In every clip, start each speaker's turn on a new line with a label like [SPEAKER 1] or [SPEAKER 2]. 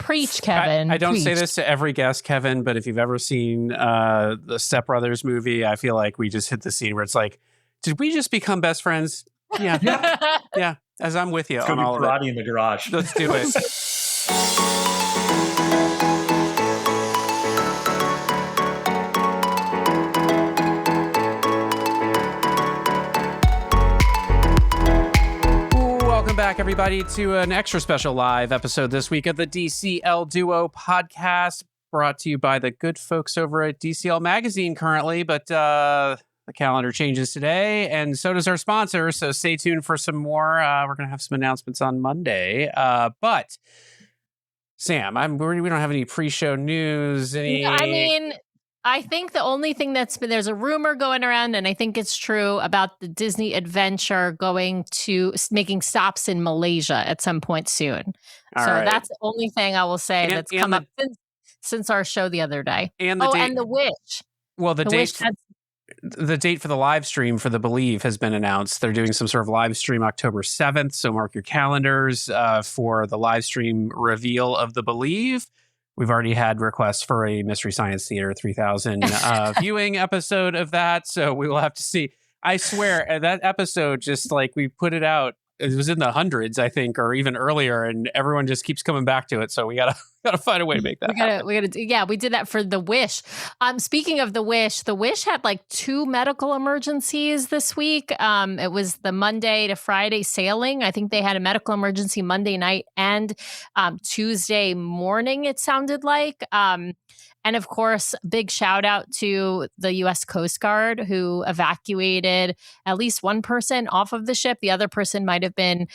[SPEAKER 1] Preach, Kevin.
[SPEAKER 2] I don't
[SPEAKER 1] Preach.
[SPEAKER 2] say this to every guest, Kevin, but if you've ever seen the Step Brothers movie, I feel like we just hit the scene where it's like, did we just become best friends? Yeah. Yeah. As I'm with you
[SPEAKER 3] It's
[SPEAKER 2] on all of it.
[SPEAKER 3] karate in the garage.
[SPEAKER 2] Let's do it. Welcome back, everybody, to an extra special live episode this week of the DCL Duo podcast, brought to you by the good folks over at DCL Magazine currently, but the calendar changes today, and so does our sponsor, so stay tuned for some more. We're going to have some announcements on Monday, but Sam, we don't have any pre-show news.
[SPEAKER 1] I think the only thing there's a rumor going around, and I think it's true, about the Disney Adventure making stops in Malaysia at some point soon. That's the only thing I will say that's come up since our show the other day.
[SPEAKER 2] And
[SPEAKER 1] the Wish.
[SPEAKER 2] Well, the date for the live stream for the Believe has been announced. They're doing some sort of live stream October 7th, so mark your calendars for the live stream reveal of the Believe. We've already had requests for a Mystery Science Theater 3000 viewing episode of that, so we will have to see. I swear, that episode, just like we put it out, it was in the hundreds, I think, or even earlier, and everyone just keeps coming back to it. So we gotta find a way to make that happen.
[SPEAKER 1] We did that for The Wish. Speaking of The Wish had like 2 medical emergencies this week. It was the Monday to Friday sailing. I think they had a medical emergency Monday night and Tuesday morning, it sounded like. And of course, big shout out to the U.S. Coast Guard, who evacuated at least one person off of the ship. The other person might have been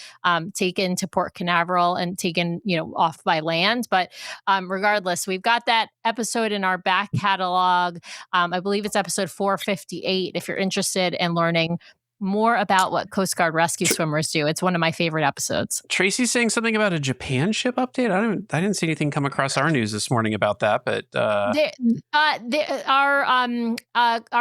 [SPEAKER 1] taken to Port Canaveral and taken, off by land. But regardless, we've got that episode in our back catalog. I believe it's episode 458. If you're interested in learning more about what Coast Guard rescue swimmers do, it's one of my favorite episodes.
[SPEAKER 2] Tracy's saying something about a Japan ship update. I didn't see anything come across our news this morning about that, but our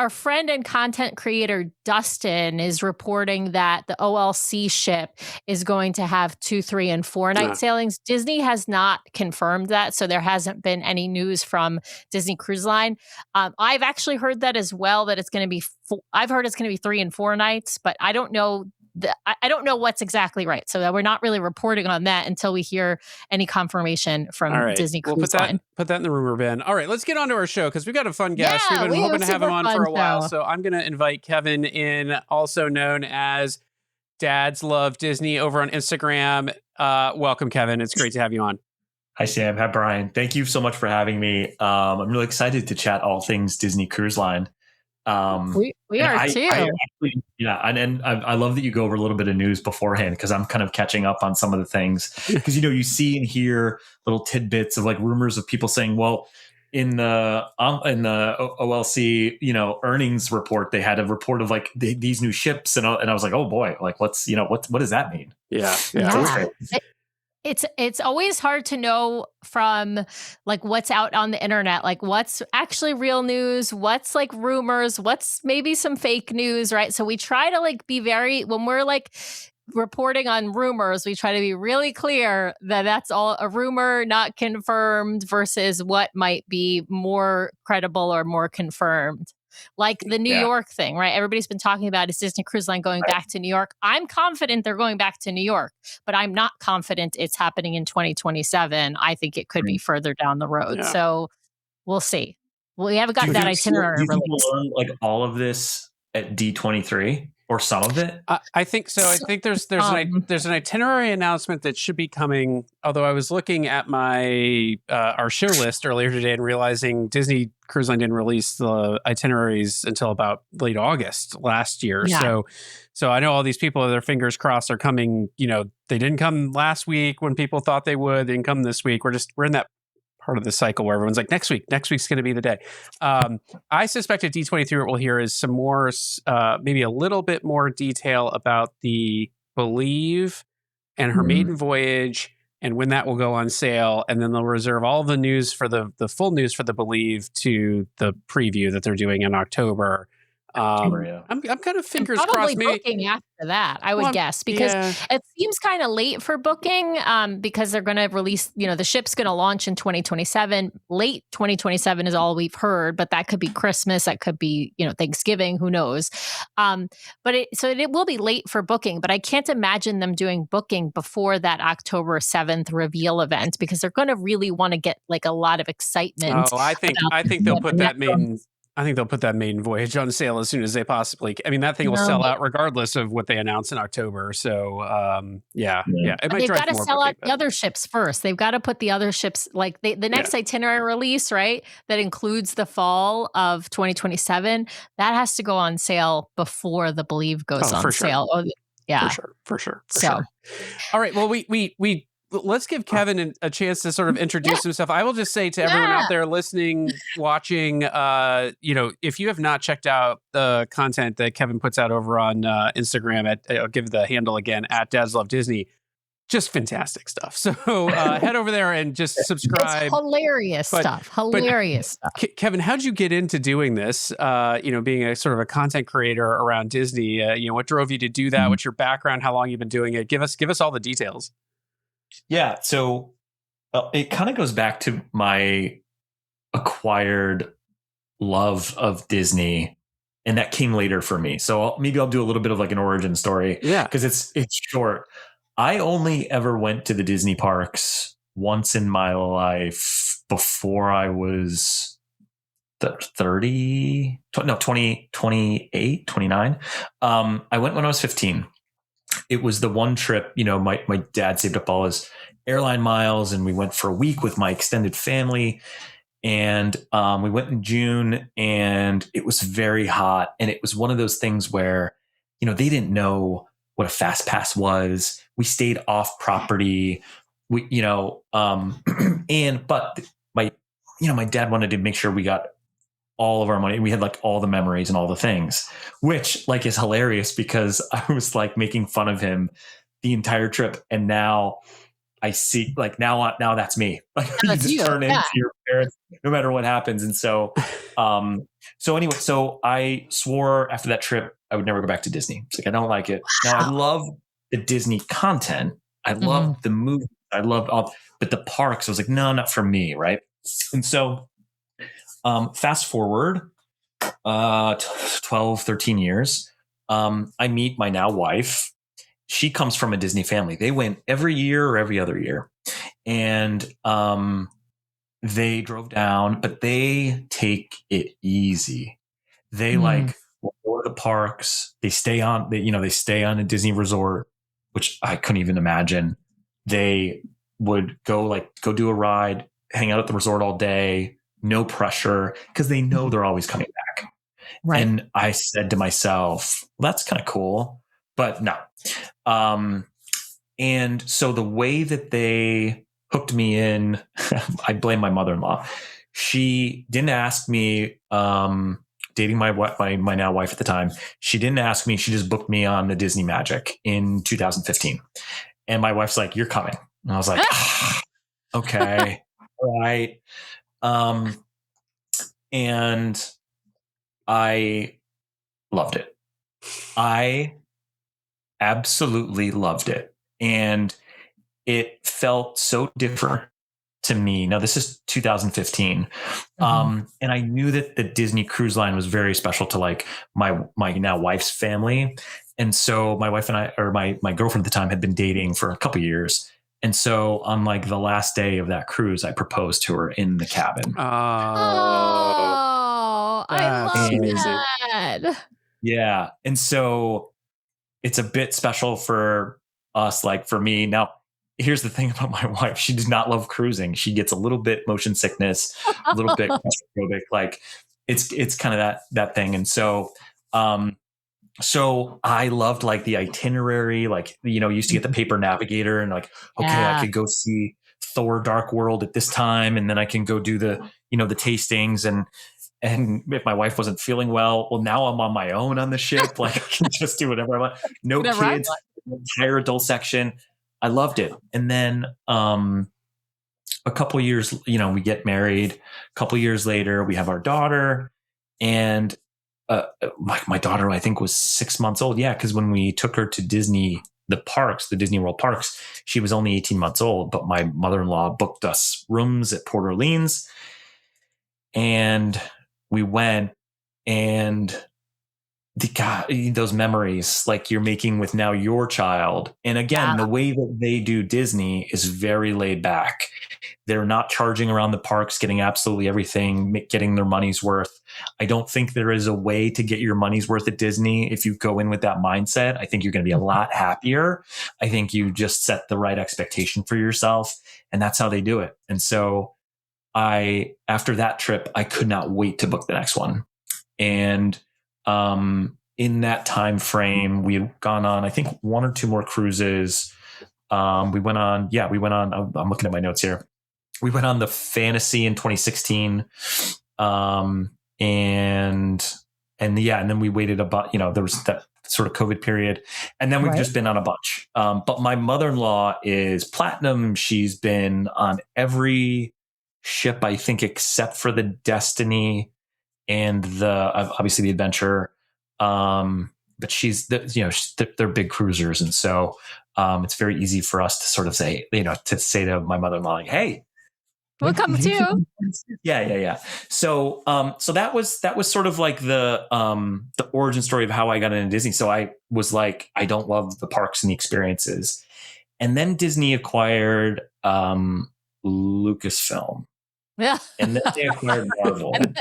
[SPEAKER 2] friend and content creator Dustin is reporting that the OLC ship is going to have 2, 3, and 4 night sailings. Disney has not confirmed that, so there hasn't been any news from Disney Cruise Line. I've actually heard that as well, that it's going to be. I've heard it's going to be 3 and 4 nights, but I don't know. I don't know what's exactly right. So we're not really reporting on that until we hear any confirmation from Disney Cruise Line. Put that in the rumor bin. All right, let's get on to our show because we've got a fun guest.
[SPEAKER 1] Yeah,
[SPEAKER 2] we've been hoping to have him on for a while.
[SPEAKER 1] Show.
[SPEAKER 2] So I'm going to invite Kevin in, also known as Dads Love Disney over on Instagram. Welcome, Kevin. It's great to have you on.
[SPEAKER 3] Hi, Sam. Hi, Brian. Thank you so much for having me. I'm really excited to chat all things Disney Cruise Line.
[SPEAKER 1] We are too.
[SPEAKER 3] I love that you go over a little bit of news beforehand because I'm kind of catching up on some of the things because you see and hear little tidbits of like rumors of people saying, well, in the OLC earnings report they had a report of like these new ships and I was like, oh boy, like what does that mean?
[SPEAKER 2] Yeah.
[SPEAKER 1] It's always hard to know from like what's out on the internet, like what's actually real news, what's like rumors, what's maybe some fake news, right? So we try to like be when we're like reporting on rumors, we try to be really clear that that's all a rumor, not confirmed, versus what might be more credible or more confirmed. Like the New York thing, right? Everybody's been talking about is Disney Cruise Line going back to New York. I'm confident they're going back to New York, but I'm not confident it's happening in 2027. I think it could be further down the road. Yeah. So we'll see. We haven't got that itinerary released.
[SPEAKER 3] We'll learn like all of this at D23 or some of it?
[SPEAKER 2] I think so. I think there's an itinerary announcement that should be coming. Although I was looking at my our show list earlier today and realizing Disney Cruise Line didn't release the itineraries until about late August last year. Yeah. So I know all these people with their fingers crossed are coming. They didn't come last week when people thought they would. They didn't come this week. We're in that part of the cycle where everyone's like, next week's going to be the day. I suspect at D23 what we'll hear is some more, maybe a little bit more detail about the Believe and her maiden voyage and when that will go on sale. And then they'll reserve all the news for the full news for the Believe to the preview that they're doing in October. I'm kind of fingers
[SPEAKER 1] Probably
[SPEAKER 2] crossed. Maybe
[SPEAKER 1] booking after that, I would guess, because it seems kind of late for booking, because they're going to release, the ship's going to launch in 2027. Late 2027 is all we've heard, but that could be Christmas, that could be, Thanksgiving, who knows? But it will be late for booking, but I can't imagine them doing booking before that October 7th reveal event, because they're going to really want to get like a lot of excitement.
[SPEAKER 2] Oh, I think they'll put that maiden. I think they'll put that maiden voyage on sale as soon as they possibly can. I mean, that thing will sell out regardless of what they announce in October. So, yeah. It might
[SPEAKER 1] they've got to
[SPEAKER 2] more
[SPEAKER 1] sell
[SPEAKER 2] booking,
[SPEAKER 1] out the other ships first. They've got to put the other ships, like the next itinerary release, right? That includes the fall of 2027. That has to go on sale before the Believe goes on sale. Oh, yeah,
[SPEAKER 2] for sure. All right. Well, we let's give Kevin a chance to sort of introduce himself. I will just say to everyone out there listening, watching, if you have not checked out the content that Kevin puts out over on Instagram I'll give the handle again, @DadsLoveDisney. Just fantastic stuff. So head over there and just subscribe.
[SPEAKER 1] It's hilarious stuff.
[SPEAKER 2] Kevin, how'd you get into doing this? Being a sort of a content creator around Disney. What drove you to do that? What's your background? How long you've been doing it? Give us all the details.
[SPEAKER 3] Yeah, so it kind of goes back to my acquired love of Disney, and that came later for me. So maybe I'll do a little bit of like an origin story.
[SPEAKER 2] Yeah,
[SPEAKER 3] because it's short. I only ever went to the Disney parks once in my life before I was 28, 29. I went when I was 15. It was the one trip, my dad saved up all his airline miles, and we went for a week with my extended family. And we went in June, and it was very hot. And it was one of those things where, they didn't know what a fast pass was. We stayed off property. But my dad wanted to make sure we got all of our money. We had like all the memories and all the things, which like is hilarious because I was like making fun of him the entire trip. And now I see like now that's me. Like you just turn into your parents no matter what happens. And so, so I swore after that trip, I would never go back to Disney. It's like, I don't like it. Now I love the Disney content. I love the movie. I loved all, but the parks, I was like, no, not for me. Right. And so, fast forward 12, 13 years, I meet my now wife. She comes from a Disney family. They went every year or every other year. And they drove down, but they take it easy. They like will go to the parks. They stay on a Disney resort, which I couldn't even imagine. They would go do a ride, hang out at the resort all day. No pressure, because they know they're always coming back. Right. And I said to myself, well, that's kind of cool, but no. And so the way that they hooked me in, I blame my mother-in-law. She didn't ask me, dating my now wife at the time. She didn't ask me. She just booked me on the Disney Magic in 2015. And my wife's like, "You're coming." And I was like, okay, all right. And I loved it. I absolutely loved it. And it felt so different to me. Now, this is 2015. And I knew that the Disney Cruise Line was very special to like my now wife's family. And so my wife and I, or my girlfriend at the time, had been dating for a couple of years. And so on like the last day of that cruise, I proposed to her in the cabin.
[SPEAKER 1] Oh, I love that.
[SPEAKER 3] Yeah. And so it's a bit special for us, like for me. Now, here's the thing about my wife. She does not love cruising. She gets a little bit motion sickness, a little bit claustrophobic. Like it's kind of that thing. And so, so I loved like the itinerary, like, used to get the paper navigator and like, okay, I could go see Thor Dark World at this time. And then I can go do the tastings and if my wife wasn't feeling well, now I'm on my own on the ship. Like I can just do whatever I want. No kids, entire adult section. I loved it. And then, a couple years, we get married. A couple years later, we have our daughter, and my daughter, I think, was 6 months old. Yeah, because when we took her to Disney, the Disney World parks, she was only 18 months old. But my mother-in-law booked us rooms at Port Orleans, and we went, and those memories like you're making with now your child. And again, the way that they do Disney is very laid back. They're not charging around the parks, getting absolutely everything, getting their money's worth. I don't think there is a way to get your money's worth at Disney. If you go in with that mindset, I think you're going to be a lot happier. I think you just set the right expectation for yourself, and that's how they do it. And so after that trip, I could not wait to book the next one. And in that time frame, we had gone on, I think, one or two more cruises. We went on, I'm looking at my notes here. We went on the Fantasy in 2016. And then we waited about, there was that sort of COVID period. And then we've just been on a bunch. But my mother-in-law is platinum. She's been on every ship, I think, except for the Destiny and obviously the Adventure. But they're big cruisers. And so, it's very easy for us to sort of say, to my mother-in-law, like, hey,
[SPEAKER 1] we'll come too.
[SPEAKER 3] Yeah. So that was sort of like the origin story of how I got into Disney. So I was like, I don't love the parks and the experiences. And then Disney acquired, Lucasfilm.
[SPEAKER 1] Yeah.
[SPEAKER 3] And then they acquired Marvel.
[SPEAKER 1] and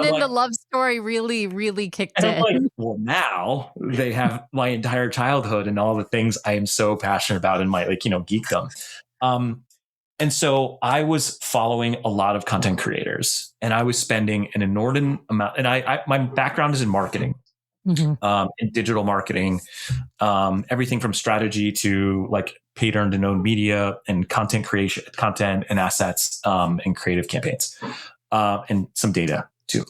[SPEAKER 1] then the love story really, really kicked in.
[SPEAKER 3] I'm like, well, now they have my entire childhood and all the things I am so passionate about in my, geekdom. And so I was following a lot of content creators, and I was spending an inordinate amount. And my background is in marketing, in digital marketing, everything from strategy to like paid earned and owned media and content creation, content and assets, and creative campaigns, and some data too.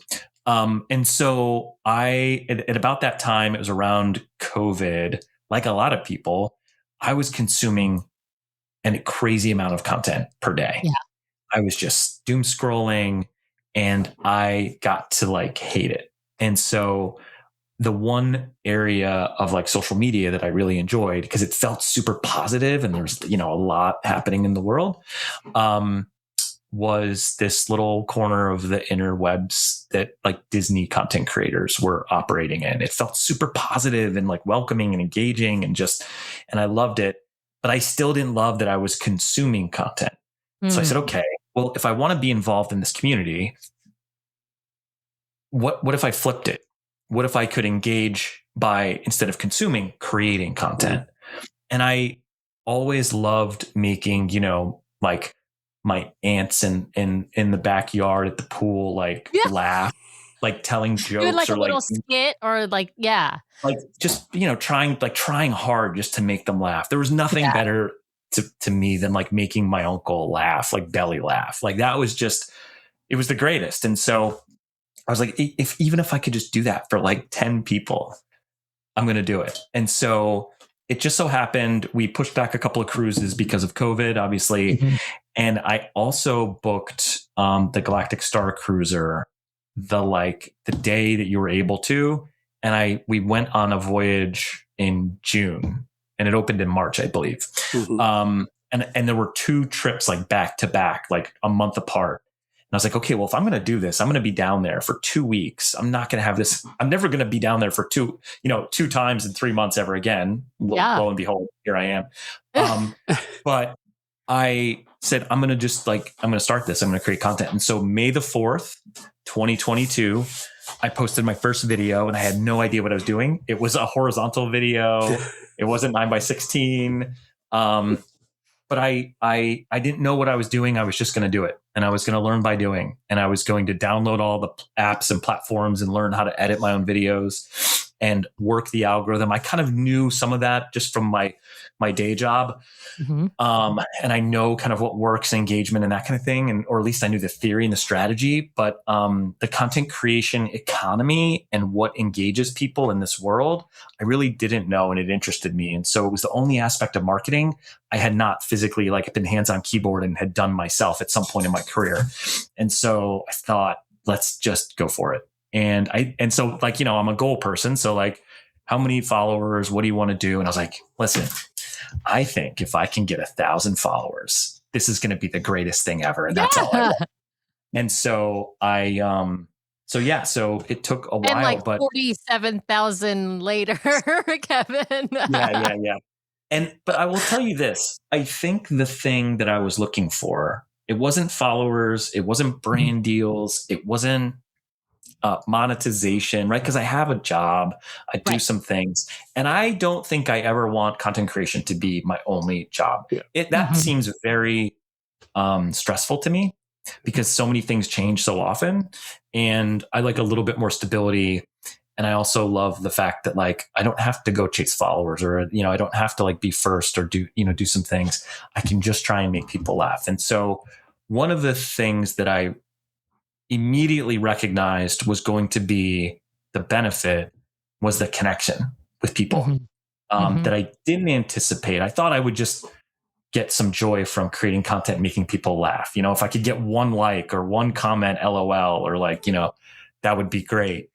[SPEAKER 3] And so at about that time, it was around COVID, like a lot of people, I was consuming a crazy amount of content per day.
[SPEAKER 1] Yeah.
[SPEAKER 3] I was just doom scrolling, and I got to hate it. And so the one area of social media that I really enjoyed, because it felt super positive and there's, a lot happening in the world, was this little corner of the interwebs that Disney content creators were operating in. It felt super positive and welcoming and engaging and I loved it. But I still didn't love that I was consuming content. So I said, okay, well, if I want to be involved in this community, what if I flipped it? What if I could engage by, instead of consuming, creating content? And I always loved making, my aunts in the backyard at the pool, laugh, telling jokes,
[SPEAKER 1] do a little skit or
[SPEAKER 3] just trying hard just to make them laugh. There was nothing better to me than making my uncle laugh, belly laugh. That was just, it was the greatest. And so I was like, even if I could just do that for 10 people, I'm going to do it. And so it just so happened we pushed back a couple of cruises because of COVID, obviously. And I also booked the Galactic Star Cruiser the day that you were able to. And we went on a voyage in June, and it opened in March, I believe. And there were two trips back to back, a month apart. And I was like, okay, well, if I'm going to do this, I'm going to be down there for 2 weeks. I'm not going to have this. I'm never going to be down there for two times in 3 months ever again. Lo and behold, here I am. But I said, I'm going to start this. I'm going to create content. And so May the 4th, 2022, I posted my first video, and I had no idea what I was doing. It was a horizontal video. It wasn't 9:16. But I didn't know what I was doing. I was just going to do it, and I was going to learn by doing, and I was going to download all the apps and platforms and learn how to edit my own videos and work the algorithm. I kind of knew some of that just from my day job. And I know kind of what works, engagement and that kind of thing. Or at least I knew the theory and the strategy, but the content creation economy and what engages people in this world, I really didn't know, and it interested me. And so it was the only aspect of marketing I had not physically been hands-on keyboard and had done myself at some point in my career. And so I thought, let's just go for it. And so like, I'm a goal person. So like, how many followers, what do you want to do? And I was like, listen, I think if I can get 1,000 followers, this is going to be the greatest thing ever. And that's all I want. And so so it took a while,
[SPEAKER 1] and like
[SPEAKER 3] but
[SPEAKER 1] 47,000 later, Kevin.
[SPEAKER 3] yeah. But I will tell you this, I think the thing that I was looking for, it wasn't followers, it wasn't brand deals, it wasn't monetization, right? Because I have a job, I do some things, and I don't think I ever want content creation to be my only job. That seems very stressful to me because so many things change so often, and I like a little bit more stability. And I also love the fact that like I don't have to go chase followers, or I don't have to like be first or do some things. I can just try and make people laugh. And so one of the things that I immediately recognized was going to be the benefit was the connection with people that I didn't anticipate. I thought I would just get some joy from creating content, making people laugh. If I could get one like or one comment, LOL, or like, that would be great.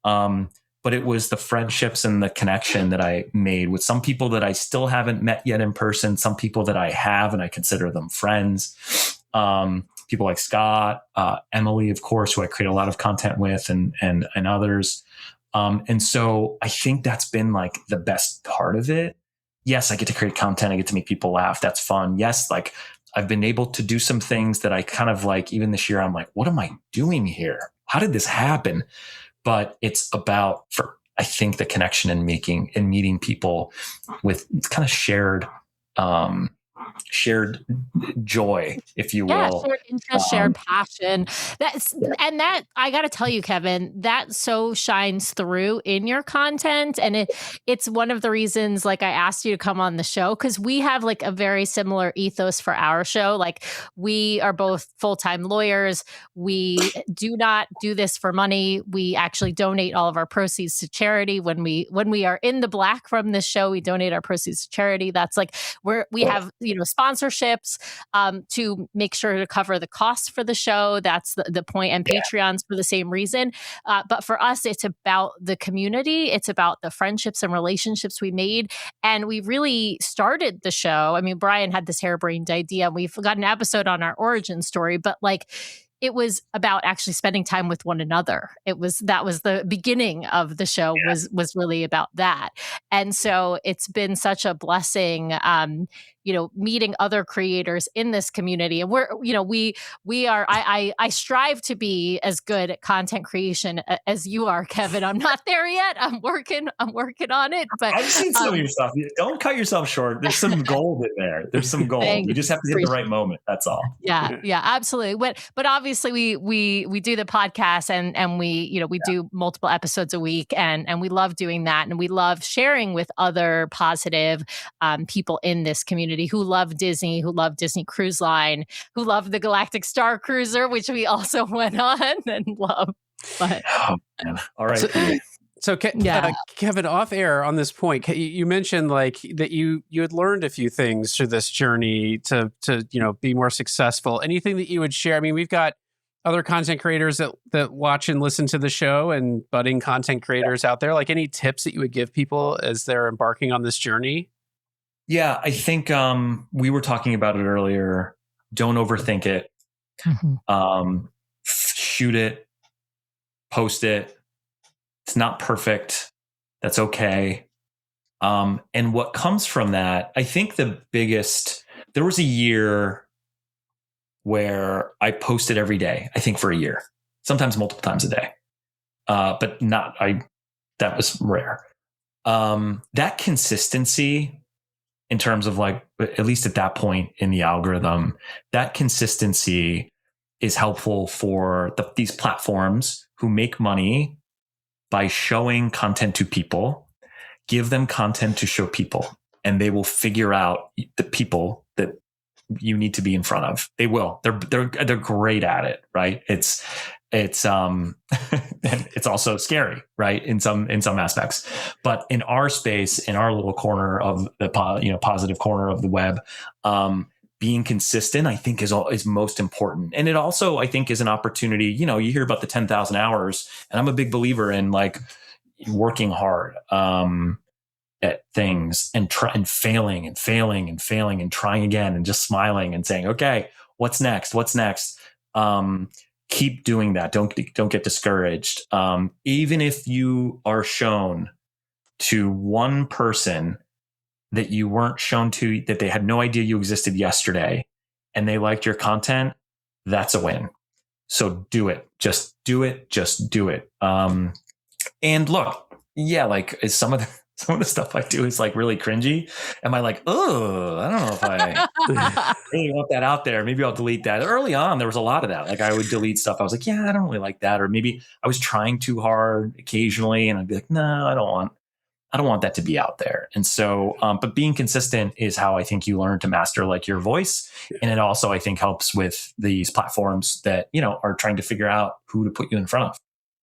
[SPEAKER 3] But it was the friendships and the connection that I made with some people that I still haven't met yet in person, some people that I have, and I consider them friends. People like Scott, Emily, of course, who I create a lot of content with, and others. And so I think that's been like the best part of it. Yes, I get to create content. I get to make people laugh. That's fun. Yes, like I've been able to do some things that I kind of like, even this year, I'm like, what am I doing here? How did this happen? But it's about, I think, the connection and meeting people with kind of shared joy, if you will.
[SPEAKER 1] Shared interest, shared passion. And that I got to tell you, Kevin, that so shines through in your content. And it's one of the reasons, like, I asked you to come on the show, because we have like a very similar ethos for our show. Like, we are both full-time lawyers. We do not do this for money. We actually donate all of our proceeds to charity. When we are in the black from this show, we donate our proceeds to charity. That's like we have sponsorships to make sure to cover the costs for the show. That's the point, and Patreons for the same reason. But for us, it's about the community. It's about the friendships and relationships we made. And we really started the show. I mean, Brian had this harebrained idea. We've got an episode on our origin story, but like, it was about actually spending time with one another. That was the beginning of the show, was really about that. And so it's been such a blessing, meeting other creators in this community. And I strive to be as good at content creation as you are, Kevin. I'm not there yet. I'm working on it. But
[SPEAKER 3] I've seen some of your stuff. Don't cut yourself short. There's some gold in there. There's some gold. You just have to hit the right moment. That's all.
[SPEAKER 1] Yeah, absolutely. But obviously we do the podcast and we do multiple episodes a week, and we love doing that, and we love sharing with other positive people in this community who love Disney, who love Disney Cruise Line, who love the Galactic Star Cruiser, which we also went on and love. But
[SPEAKER 3] all right.
[SPEAKER 2] So Kevin, off air on this point, you mentioned like that you had learned a few things through this journey to be more successful. Anything that you would share? I mean, we've got other content creators that watch and listen to the show, and budding content creators out there. Like, any tips that you would give people as they're embarking on this journey?
[SPEAKER 3] Yeah, I think we were talking about it earlier. Don't overthink it. Shoot it, post it. It's not perfect. That's okay. And what comes from that, I think there was a year where I posted every day, I think for a year, sometimes multiple times a day. But that was rare. That consistency, in terms of like, at least at that point in the algorithm, that consistency is helpful for these platforms who make money by showing content to people. Give them content to show people, and they will figure out the people that you need to be in front of. They will. They're great at it, right? It's it's also scary, right? In some aspects, but in our space, in our little corner of the positive corner of the web, being consistent, I think is most important. And it also, I think, is an opportunity. You know, you hear about the 10,000 hours, and I'm a big believer in like working hard at things and failing and trying again and just smiling and saying, okay, what's next? Keep doing that. Don't get discouraged. Even if you are shown to one person that you weren't shown to, that they had no idea you existed yesterday, and they liked your content, that's a win. So do it. Just do it. And look, yeah, like some of the stuff I do is like really cringy. Am I like, oh, I don't know if I really want that out there. Maybe I'll delete that. Early on, there was a lot of that. Like I would delete stuff. I was like, yeah, I don't really like that. Or maybe I was trying too hard occasionally, and I'd be like, no, I don't want that to be out there. And so, but being consistent is how I think you learn to master like your voice. And it also, I think, helps with these platforms that, you know, are trying to figure out who to put you in front of.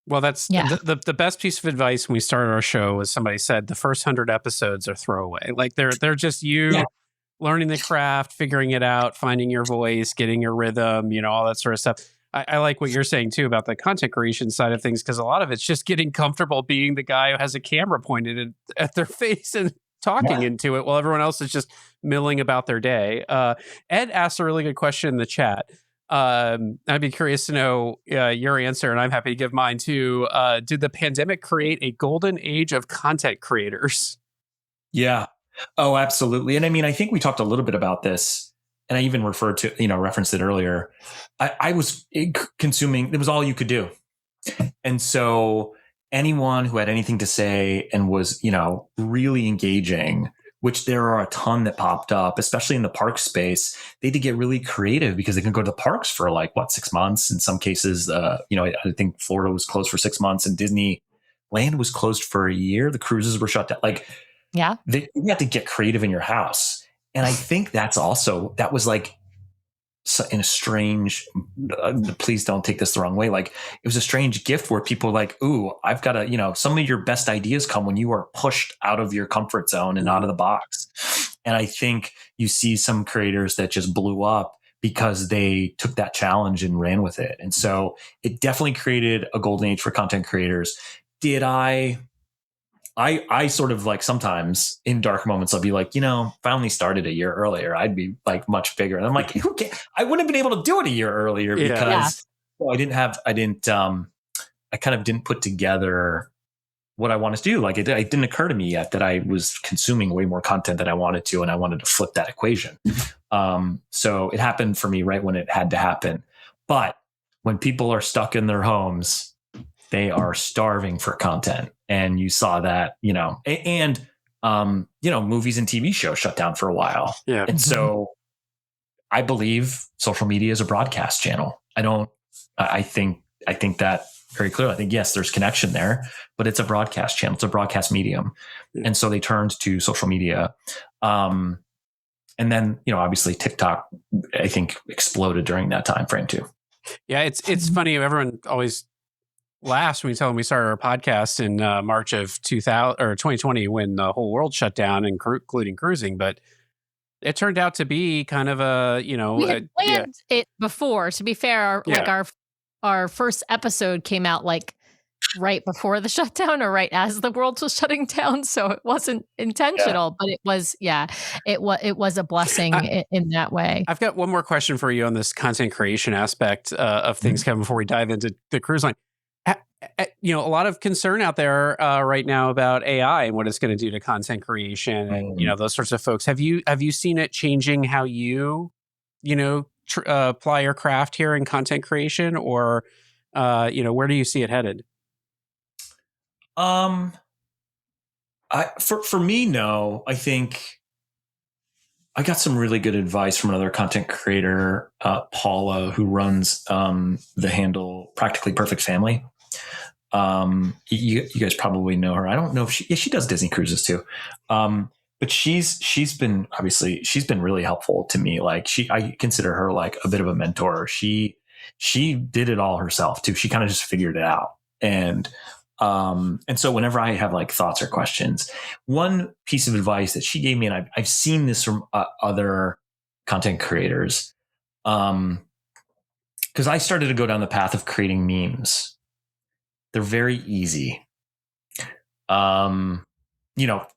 [SPEAKER 2] Well, that's the best piece of advice when we started our show was somebody said the first 100 episodes are throwaway. Like they're just you learning the craft, figuring it out, finding your voice, getting your rhythm, you know, all that sort of stuff. I like what you're saying too about the content creation side of things, because a lot of it's just getting comfortable being the guy who has a camera pointed at their face and talking into it while everyone else is just milling about their day. Ed asked a really good question in the chat. I'd be curious to know your answer, and I'm happy to give mine too. Did the pandemic create a golden age of content creators?
[SPEAKER 3] Yeah. Oh, absolutely. And I mean, I think we talked a little bit about this, and I even referenced it earlier. I was consuming, it was all you could do. And so anyone who had anything to say and was, you know, really engaging, which there are a ton that popped up, especially in the park space, they had to get really creative because they can go to the parks for like 6 months. In some cases, you know, I think Florida was closed for 6 months and Disneyland was closed for a year. The cruises were shut down. Like, you had to get creative in your house. And I think that was like in a strange, please don't take this the wrong way. Like it was a strange gift where people were like, ooh, I've got to, you know, some of your best ideas come when you are pushed out of your comfort zone and out of the box. And I think you see some creators that just blew up because they took that challenge and ran with it. And so it definitely created a golden age for content creators. Did I sort of like sometimes in dark moments, I'll be like, you know, if I only started a year earlier, I'd be like much bigger. And I'm like, I wouldn't have been able to do it a year earlier because I kind of didn't put together what I wanted to do. Like it didn't occur to me yet that I was consuming way more content than I wanted to. And I wanted to flip that equation. So it happened for me right when it had to happen. But when people are stuck in their homes, they are starving for content. And you saw that, you know, and you know, movies and TV shows shut down for a while. Yeah. And so I believe social media is a broadcast channel. I think that very clearly. I think, yes, there's connection there, but it's a broadcast channel. It's a broadcast medium. Yeah. And so they turned to social media. And then, you know, obviously TikTok, I think, exploded during that time frame too.
[SPEAKER 2] Yeah. It's funny. Everyone always laughs when we tell them we started our podcast in March of 2020 when the whole world shut down, including cruising. But it turned out to be kind of a, you know,
[SPEAKER 1] we had planned it before. To be fair, our first episode came out like right before the shutdown or right as the world was shutting down, so it wasn't intentional, but it was it was a blessing in that way.
[SPEAKER 2] I've got one more question for you on this content creation aspect of things, Kevin, before we dive into the cruise line. You know, a lot of concern out there right now about AI and what it's going to do to content creation and, you know, those sorts of folks. Have you seen it changing how you know, apply your craft here in content creation, or, you know, where do you see it headed?
[SPEAKER 3] For me, no. I think I got some really good advice from another content creator, Paula, who runs the handle Practically Perfect Family. You guys probably know her. I don't know if she does Disney cruises too. But she's been really helpful to me. Like I consider her like a bit of a mentor. She did it all herself too. She kind of just figured it out. And so whenever I have like thoughts or questions, one piece of advice that she gave me, and I've seen this from other content creators. Because I started to go down the path of creating memes. They're very easy.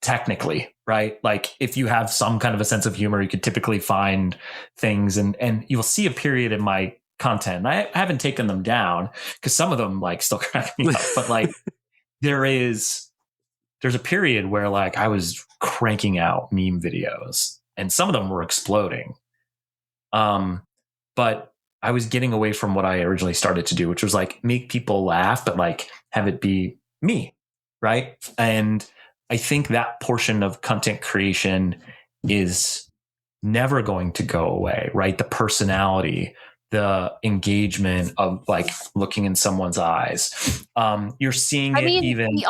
[SPEAKER 3] Technically, right? Like if you have some kind of a sense of humor, you could typically find things and you'll see a period in my content. I haven't taken them down because some of them like still crack me up, but like there's a period where like I was cranking out meme videos and some of them were exploding. But I was getting away from what I originally started to do, which was like make people laugh, but like have it be me. Right. And I think that portion of content creation is never going to go away, right? The personality, the engagement of like looking in someone's eyes. You're seeing even
[SPEAKER 1] the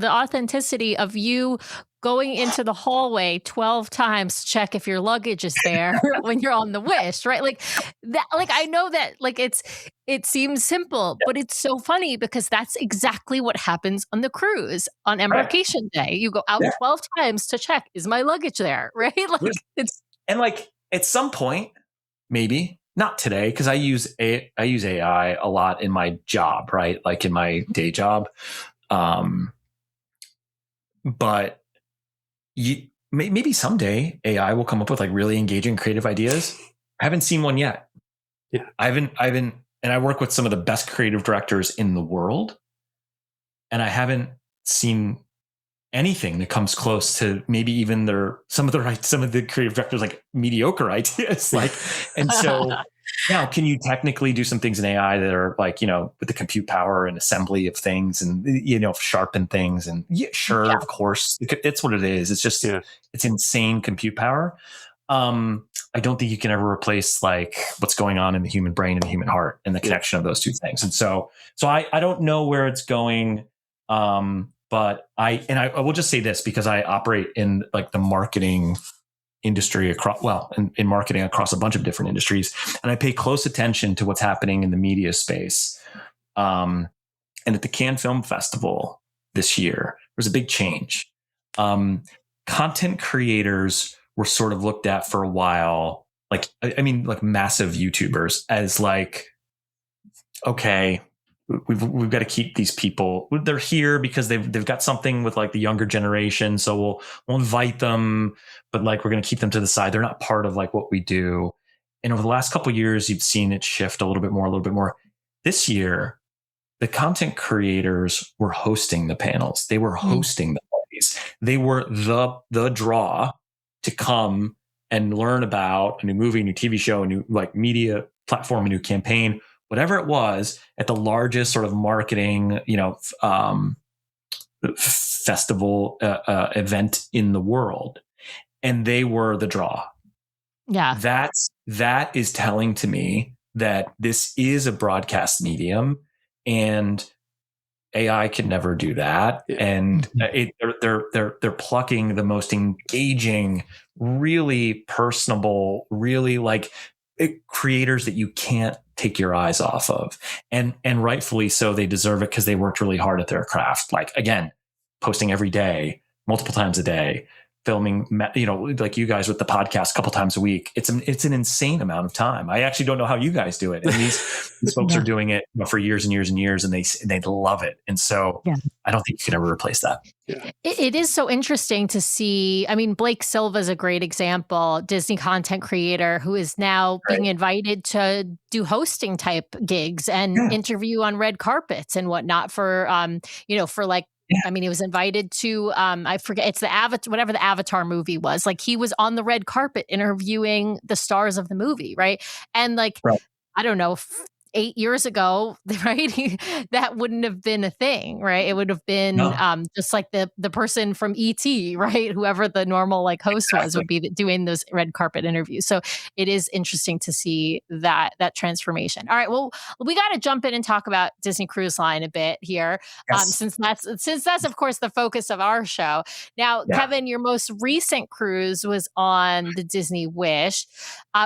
[SPEAKER 1] authenticity of you going into the hallway 12 times to check if your luggage is there when you're on the Wish, right? Like that, like I know that like it seems simple, but it's so funny because that's exactly what happens on the cruise on embarkation day. You go out 12 times to check, is my luggage there? Right? Like it's
[SPEAKER 3] and like at some point, maybe not today, because I use AI a lot in my job, right? Like in my day job. But maybe someday AI will come up with like really engaging creative ideas. I haven't seen one yet.
[SPEAKER 2] Yeah.
[SPEAKER 3] And I work with some of the best creative directors in the world. And I haven't seen anything that comes close to maybe even some of the creative directors like mediocre ideas. Like, and so now can you technically do some things in AI that are like, with the compute power and assembly of things and, sharpen things and of course it's what it is. It's just, it's insane compute power. I don't think you can ever replace like what's going on in the human brain and the human heart and the connection of those two things. And so I don't know where it's going. But I will just say this because I operate in like the marketing industry in marketing across a bunch of different industries. And I pay close attention to what's happening in the media space. And at the Cannes Film Festival this year, there's a big change. Content creators were sort of looked at for a while, like massive YouTubers as like, okay, we've got to keep these people. They're here because they've got something with like the younger generation. So we'll invite them, but like we're going to keep them to the side. They're not part of like what we do. And over the last couple of years, you've seen it shift a little bit more. This year, the content creators were hosting the panels. They were hosting the parties. They were the draw to come and learn about a new movie, a new TV show, a new like media platform, a new campaign, whatever it was, at the largest sort of marketing, festival event in the world. And they were the draw.
[SPEAKER 1] Yeah.
[SPEAKER 3] That is telling to me that this is a broadcast medium and AI could never do that. And they're plucking the most engaging, really personable, really like creators that you can't take your eyes off of. And rightfully so, they deserve it because they worked really hard at their craft. Like, again, posting every day, multiple times a day, filming, like you guys with the podcast a couple times a week. It's an insane amount of time. I actually don't know how you guys do it. And these folks are doing it for years and years and years, and they love it. And so I don't think you can ever replace that.
[SPEAKER 2] Yeah.
[SPEAKER 1] It is so interesting to see. I mean, Blake Silva is a great example, Disney content creator who is now being invited to do hosting type gigs and interview on red carpets and whatnot for like, I mean, he was invited to, I forget, it's the Avatar, whatever the Avatar movie was. Like he was on the red carpet interviewing the stars of the movie, right? And like, I don't know, 8 years ago, right? That wouldn't have been a thing, right? It would have been just like the person from ET, right? Whoever the normal like host was would be doing those red carpet interviews. So it is interesting to see that transformation. All right, well, we got to jump in and talk about Disney Cruise Line a bit here, since that's of course the focus of our show. Now, Kevin, your most recent cruise was on the Disney Wish.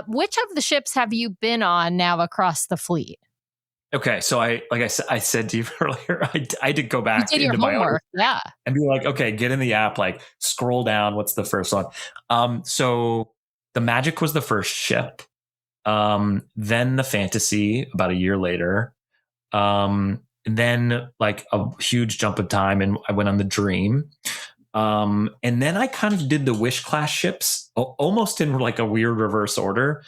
[SPEAKER 1] Which of the ships have you been on now across the fleet?
[SPEAKER 3] Okay, so I said to you earlier, I did go back into my homework, and be like, okay, get in the app, like scroll down. What's the first one? So the Magic was the first ship. Then the Fantasy about a year later. And then like a huge jump of time, and I went on the Dream. And then I kind of did the Wish class ships almost in like a weird reverse order.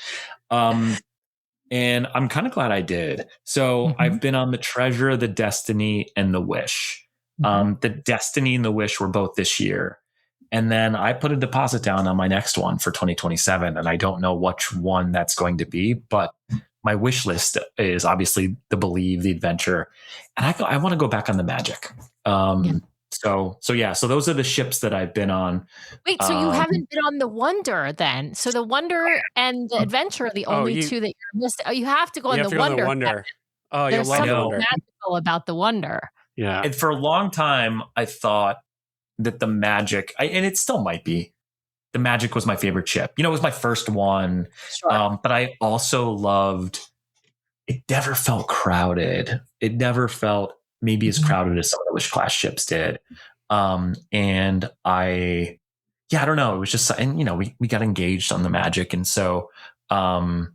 [SPEAKER 3] And I'm kind of glad I did. So I've been on the Treasure, the Destiny, and the Wish. The Destiny and the Wish were both this year. And then I put a deposit down on my next one for 2027. And I don't know which one that's going to be, but my wish list is obviously the Believe, the Adventure. And I want to go back on the Magic. So those are the ships that I've been on.
[SPEAKER 1] Wait, so you haven't been on the Wonder then? So the Wonder and the Adventure are the only two that you're missed. Oh, you have to go on the Wonder.
[SPEAKER 2] Oh,
[SPEAKER 1] there's
[SPEAKER 2] you'll love
[SPEAKER 1] something
[SPEAKER 2] Wonder.
[SPEAKER 1] magical about the Wonder.
[SPEAKER 2] Yeah.
[SPEAKER 3] And for a long time, I thought that the Magic, and it still might be, the Magic was my favorite ship. You know, it was my first one.
[SPEAKER 1] Sure.
[SPEAKER 3] But I also loved, it never felt crowded. It never felt maybe as crowded as some of the Wish class ships did. And I don't know. It was just, and you know, we got engaged on the Magic. And so, the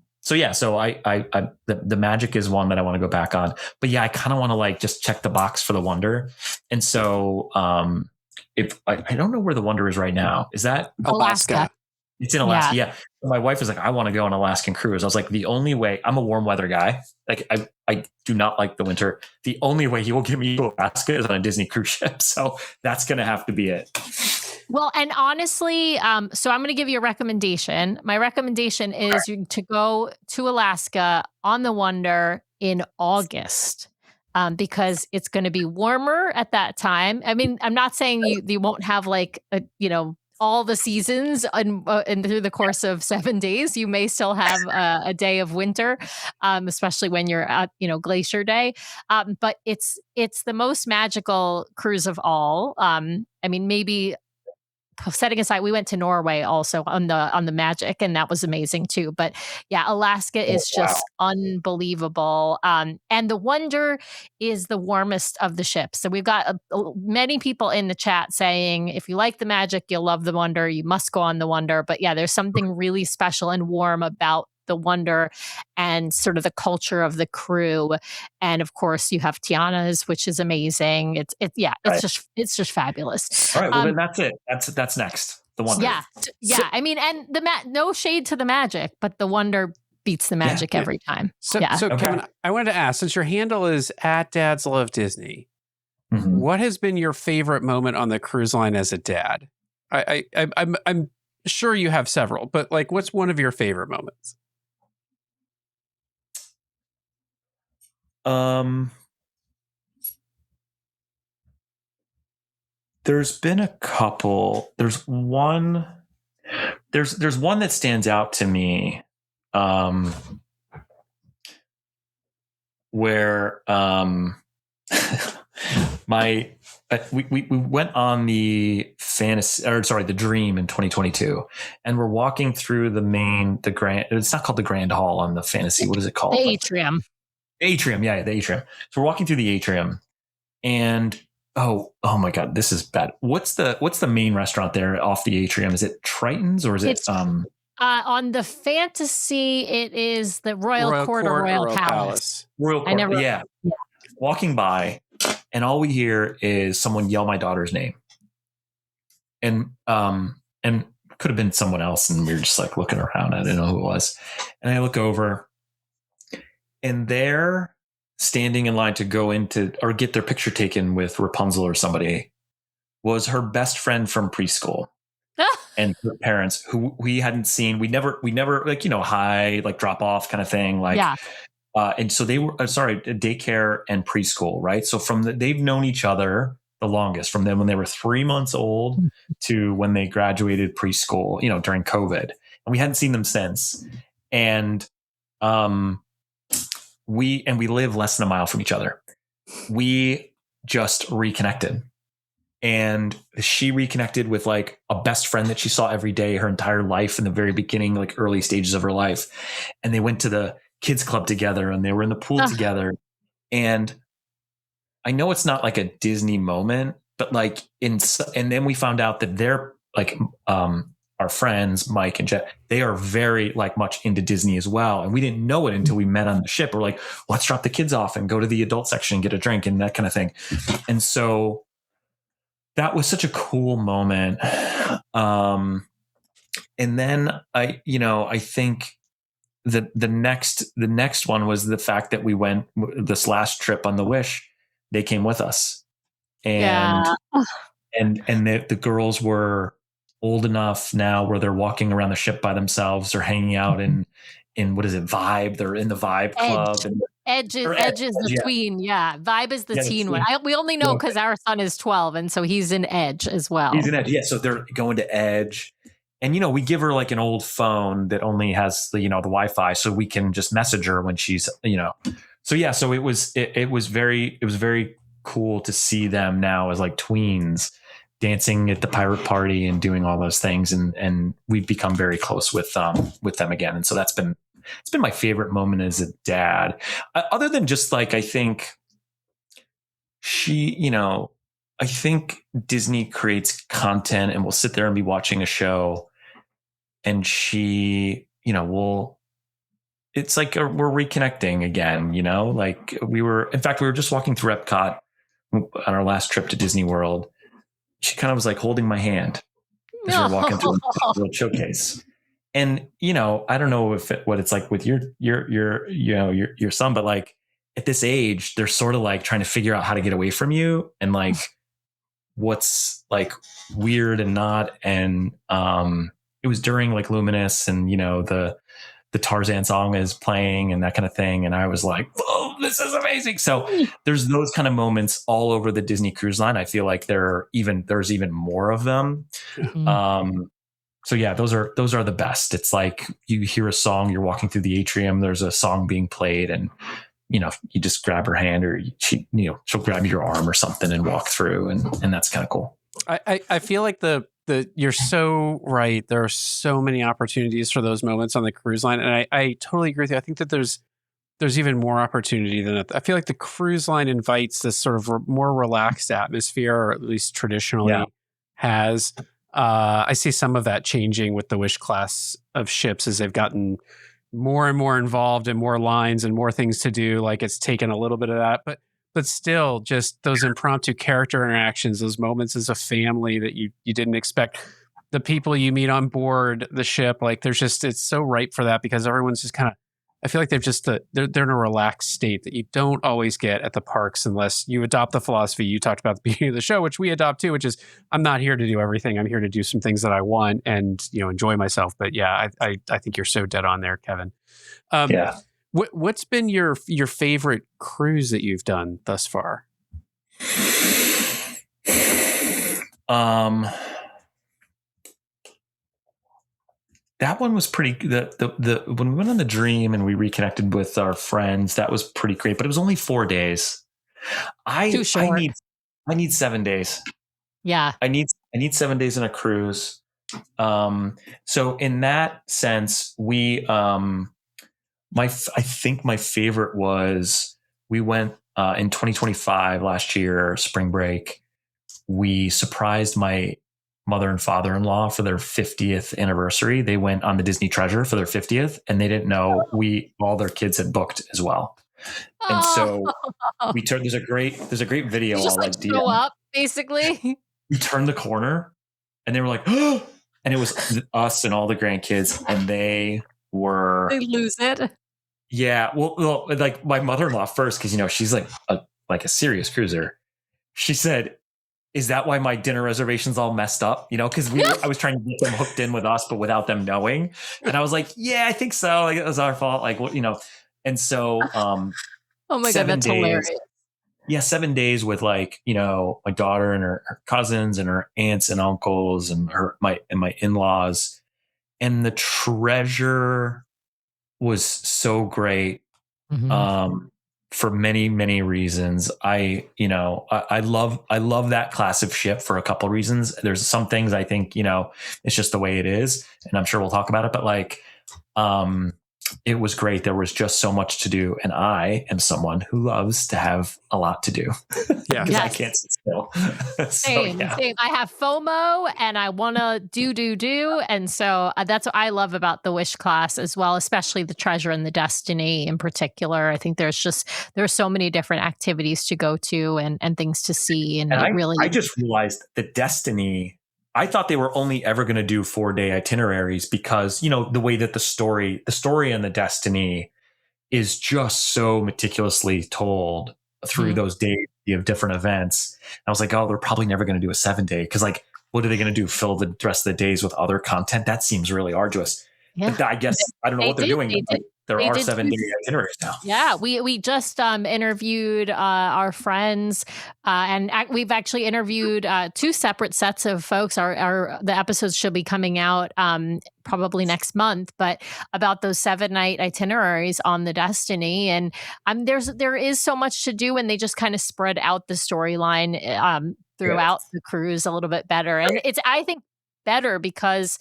[SPEAKER 3] Magic is one that I want to go back on, but yeah, I kind of want to like just check the box for the Wonder. And so, if I don't know where the Wonder is right now, is that
[SPEAKER 1] Alaska?
[SPEAKER 3] It's in Alaska. Yeah. My wife was like, I want to go on an Alaskan cruise. I was like, the only way, I'm a warm weather guy. Like I do not like the winter. The only way he will get me to Alaska is on a Disney cruise ship. So that's going to have to be it.
[SPEAKER 1] Well, and honestly, so I'm going to give you a recommendation. My recommendation is to go to Alaska on the Wonder in August. Because it's going to be warmer at that time. I mean, I'm not saying you won't have like, all the seasons and through the course of 7 days. You may still have a day of winter, especially when you're at, Glacier Day. But it's the most magical cruise of all. I mean, maybe setting aside, we went to Norway also on the Magic, and that was amazing too. But yeah, Alaska is just unbelievable. And the Wonder is the warmest of the ships. So we've got many people in the chat saying, if you like the Magic, you'll love the Wonder. You must go on the Wonder. But yeah, there's something really special and warm about the Wonder and sort of the culture of the crew. And of course you have Tiana's, which is amazing. It's just fabulous.
[SPEAKER 3] All right. Well, then that's it. That's next. The Wonder.
[SPEAKER 1] Yeah. I mean, and no shade to the Magic, but the Wonder beats the Magic every time.
[SPEAKER 2] So Kevin, I wanted to ask, since your handle is @DadsLoveDisney, what has been your favorite moment on the cruise line as a dad? I'm sure you have several, but like, what's one of your favorite moments?
[SPEAKER 3] There's been a couple. There's one that stands out to me, where we went on the the Dream in 2022, and we're walking through the grand. It's not called the Grand Hall on the Fantasy. What is it called?
[SPEAKER 1] The Atrium.
[SPEAKER 3] Atrium, yeah, the Atrium. So we're walking through the Atrium, and oh my God, this is bad. What's the main restaurant there off the Atrium? Is it Triton's or is it
[SPEAKER 1] on the Fantasy? It is the Royal Court or Royal Palace.
[SPEAKER 3] Royal Court, yeah. Walking by, and all we hear is someone yell my daughter's name, and could have been someone else, and we were just like looking around. I didn't know who it was, and I look over. And they're standing in line to go into or get their picture taken with Rapunzel or somebody was her best friend from preschool and her parents who we hadn't seen. We never like, hi, like drop off kind of thing. Like, and so they were, daycare and preschool. Right. So they've known each other the longest, from them when they were 3 months old to when they graduated preschool, during COVID, and we hadn't seen them since. And, we live less than a mile from each other. We just reconnected, and she reconnected with like a best friend that she saw every day her entire life in the very beginning, like early stages of her life. And they went to the kids club together, and they were in the pool together. And I know it's not like a Disney moment, but like and then we found out that they're like, our our friends, Mike and Jet, they are very like much into Disney as well. And we didn't know it until we met on the ship. We're like, let's drop the kids off and go to the adult section and get a drink and that kind of thing. And so that was such a cool moment. And then I think the next one was the fact that we went this last trip on the Wish, they came with us. And the girls were old enough now where they're walking around the ship by themselves or hanging out in what is it, Vibe? They're in the Vibe Club.
[SPEAKER 1] Edge is the tween. Yeah. Vibe is the teen one. We only know because our son is 12. And so he's in Edge as well.
[SPEAKER 3] He's in Edge. Yeah. So they're going to Edge. And, we give her like an old phone that only has the Wi-Fi so we can just message her when she's, So yeah, so it was very cool to see them now as like tweens dancing at the pirate party and doing all those things. And we've become very close with them again. And so it's been my favorite moment as a dad, other than just like, I think I think Disney creates content and we'll sit there and be watching a show and she, it's like we're reconnecting again, like we were just walking through Epcot on our last trip to Disney World. She kind of was like holding my hand as we're walking through the World Showcase. And, I don't know what it's like with your son, but like at this age, they're sort of like trying to figure out how to get away from you and like what's like weird and not. And, it was during like Luminous and, the Tarzan song is playing and that kind of thing. And I was like, whoa, this is amazing. So there's those kind of moments all over the Disney Cruise Line. I feel like there's even more of them. Mm-hmm. So yeah, those are the best. It's like you hear a song, you're walking through the atrium, there's a song being played and, you just grab her hand or she'll grab your arm or something and walk through. And that's kind of cool.
[SPEAKER 2] I feel like you're so right. There are so many opportunities for those moments on the cruise line. And I totally agree with you. I think that there's even more opportunity than that. I feel like the cruise line invites this sort of more relaxed atmosphere, or at least traditionally has. I see some of that changing with the Wish class of ships as they've gotten more and more involved and more lines and more things to do. Like it's taken a little bit of that, but still just those impromptu character interactions, those moments as a family that you didn't expect, the people you meet on board the ship, like it's so ripe for that because everyone's just kind of, I feel like they're in a relaxed state that you don't always get at the parks unless you adopt the philosophy you talked about at the beginning of the show, which we adopt too, which is I'm not here to do everything. I'm here to do some things that I want and, enjoy myself. But yeah, I think you're so dead on there, Kevin. What's been your favorite cruise that you've done thus far?
[SPEAKER 3] That one was pretty. The when we went on the Dream and we reconnected with our friends, that was pretty great. But it was only 4 days.
[SPEAKER 1] Too short.
[SPEAKER 3] I need 7 days.
[SPEAKER 1] Yeah,
[SPEAKER 3] I need 7 days on a cruise. So in that sense, we I think my favorite was we went in 2025 last year, spring break. We surprised my mother and father-in-law for their 50th anniversary. They went on the Disney Treasure for their 50th and they didn't know all their kids had booked as well. And so we turned, there's a great video.
[SPEAKER 1] You just like show up basically.
[SPEAKER 3] We turned the corner and they were like, oh, and it was us and all the grandkids and they
[SPEAKER 1] lose it.
[SPEAKER 3] Yeah. Well, like my mother-in-law first, cause she's like a serious cruiser. She said, is that why my dinner reservation's all messed up? Cause I was trying to get them hooked in with us, but without them knowing. And I was like, yeah, I think so. Like it was our fault. Like, and so,
[SPEAKER 1] oh my God, that's hilarious.
[SPEAKER 3] Yeah. 7 days with like, my daughter and her cousins and her aunts and uncles and my in-laws. And the Treasure was so great. Mm-hmm. For many, many reasons. I love that class of ship for a couple of reasons. There's some things I think, it's just the way it is. And I'm sure we'll talk about it, but like, it was great. There was just so much to do. And I am someone who loves to have a lot to do.
[SPEAKER 2] Yeah.
[SPEAKER 3] Because I can't sit still.
[SPEAKER 1] Same. I have FOMO and I want to do. And so that's what I love about the Wish class as well, especially the Treasure and the Destiny in particular. I think there's so many different activities to go to and things to see. And
[SPEAKER 3] I just realized the Destiny, I thought they were only ever going to do 4-day itineraries because, the way that the story and the Destiny is just so meticulously told through those days of different events. And I was like, oh, they're probably never going to do a 7-day because what are they going to do? Fill the rest of the days with other content? That seems really arduous. Yeah. But I guess I don't know what they're doing. There are 7-day itineraries now.
[SPEAKER 1] Yeah, we just interviewed our friends, and we've actually interviewed 2 separate sets of folks. The episodes should be coming out probably next month, but about those 7-night itineraries on the Destiny, and there is so much to do, and they just kind of spread out the storyline throughout the cruise a little bit better, and it's I think better because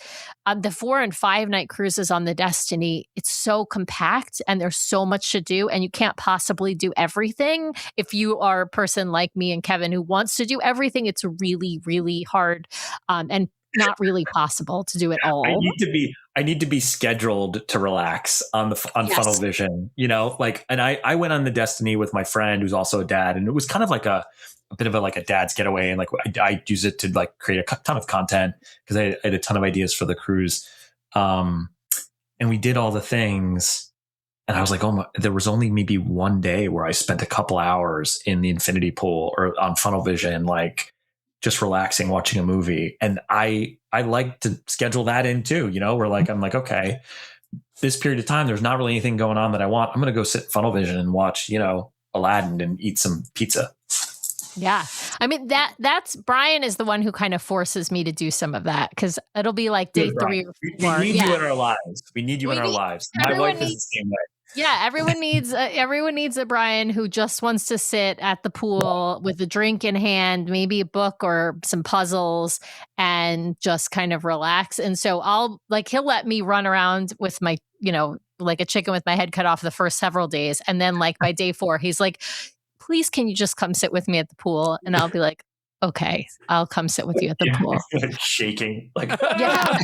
[SPEAKER 1] the 4 and 5 night cruises on the Destiny, it's so compact and there's so much to do and you can't possibly do everything. If you are a person like me and Kevin who wants to do everything, it's really, really hard and not really possible to do it all.
[SPEAKER 3] I need to be scheduled to relax on Funnel Vision, and I went on the Destiny with my friend who's also a dad, and it was kind of like a bit of a dad's getaway. And I use it to create a ton of content because I had a ton of ideas for the cruise. And we did all the things and I was like, there was only maybe one day where I spent a couple hours in the infinity pool or on Funnel Vision, just relaxing, watching a movie. And I like to schedule that in too, where I'm like, okay, this period of time, there's not really anything going on that I want. I'm going to go sit in Funnel Vision and watch, Aladdin and eat some pizza.
[SPEAKER 1] Yeah. I mean, that's Brian is the one who kind of forces me to do some of that because it'll be like day 3 or 4.
[SPEAKER 3] We need you in our lives. We need you in our lives. My wife is the same way.
[SPEAKER 1] Yeah, everyone needs a Brian who just wants to sit at the pool with a drink in hand, maybe a book or some puzzles, and just kind of relax. And so he'll let me run around with my, like a chicken with my head cut off the first several days. And then by day 4, he's like, please, can you just come sit with me at the pool? And I'll be like, okay, I'll come sit with you at the pool.
[SPEAKER 3] Shaking.
[SPEAKER 1] Yeah.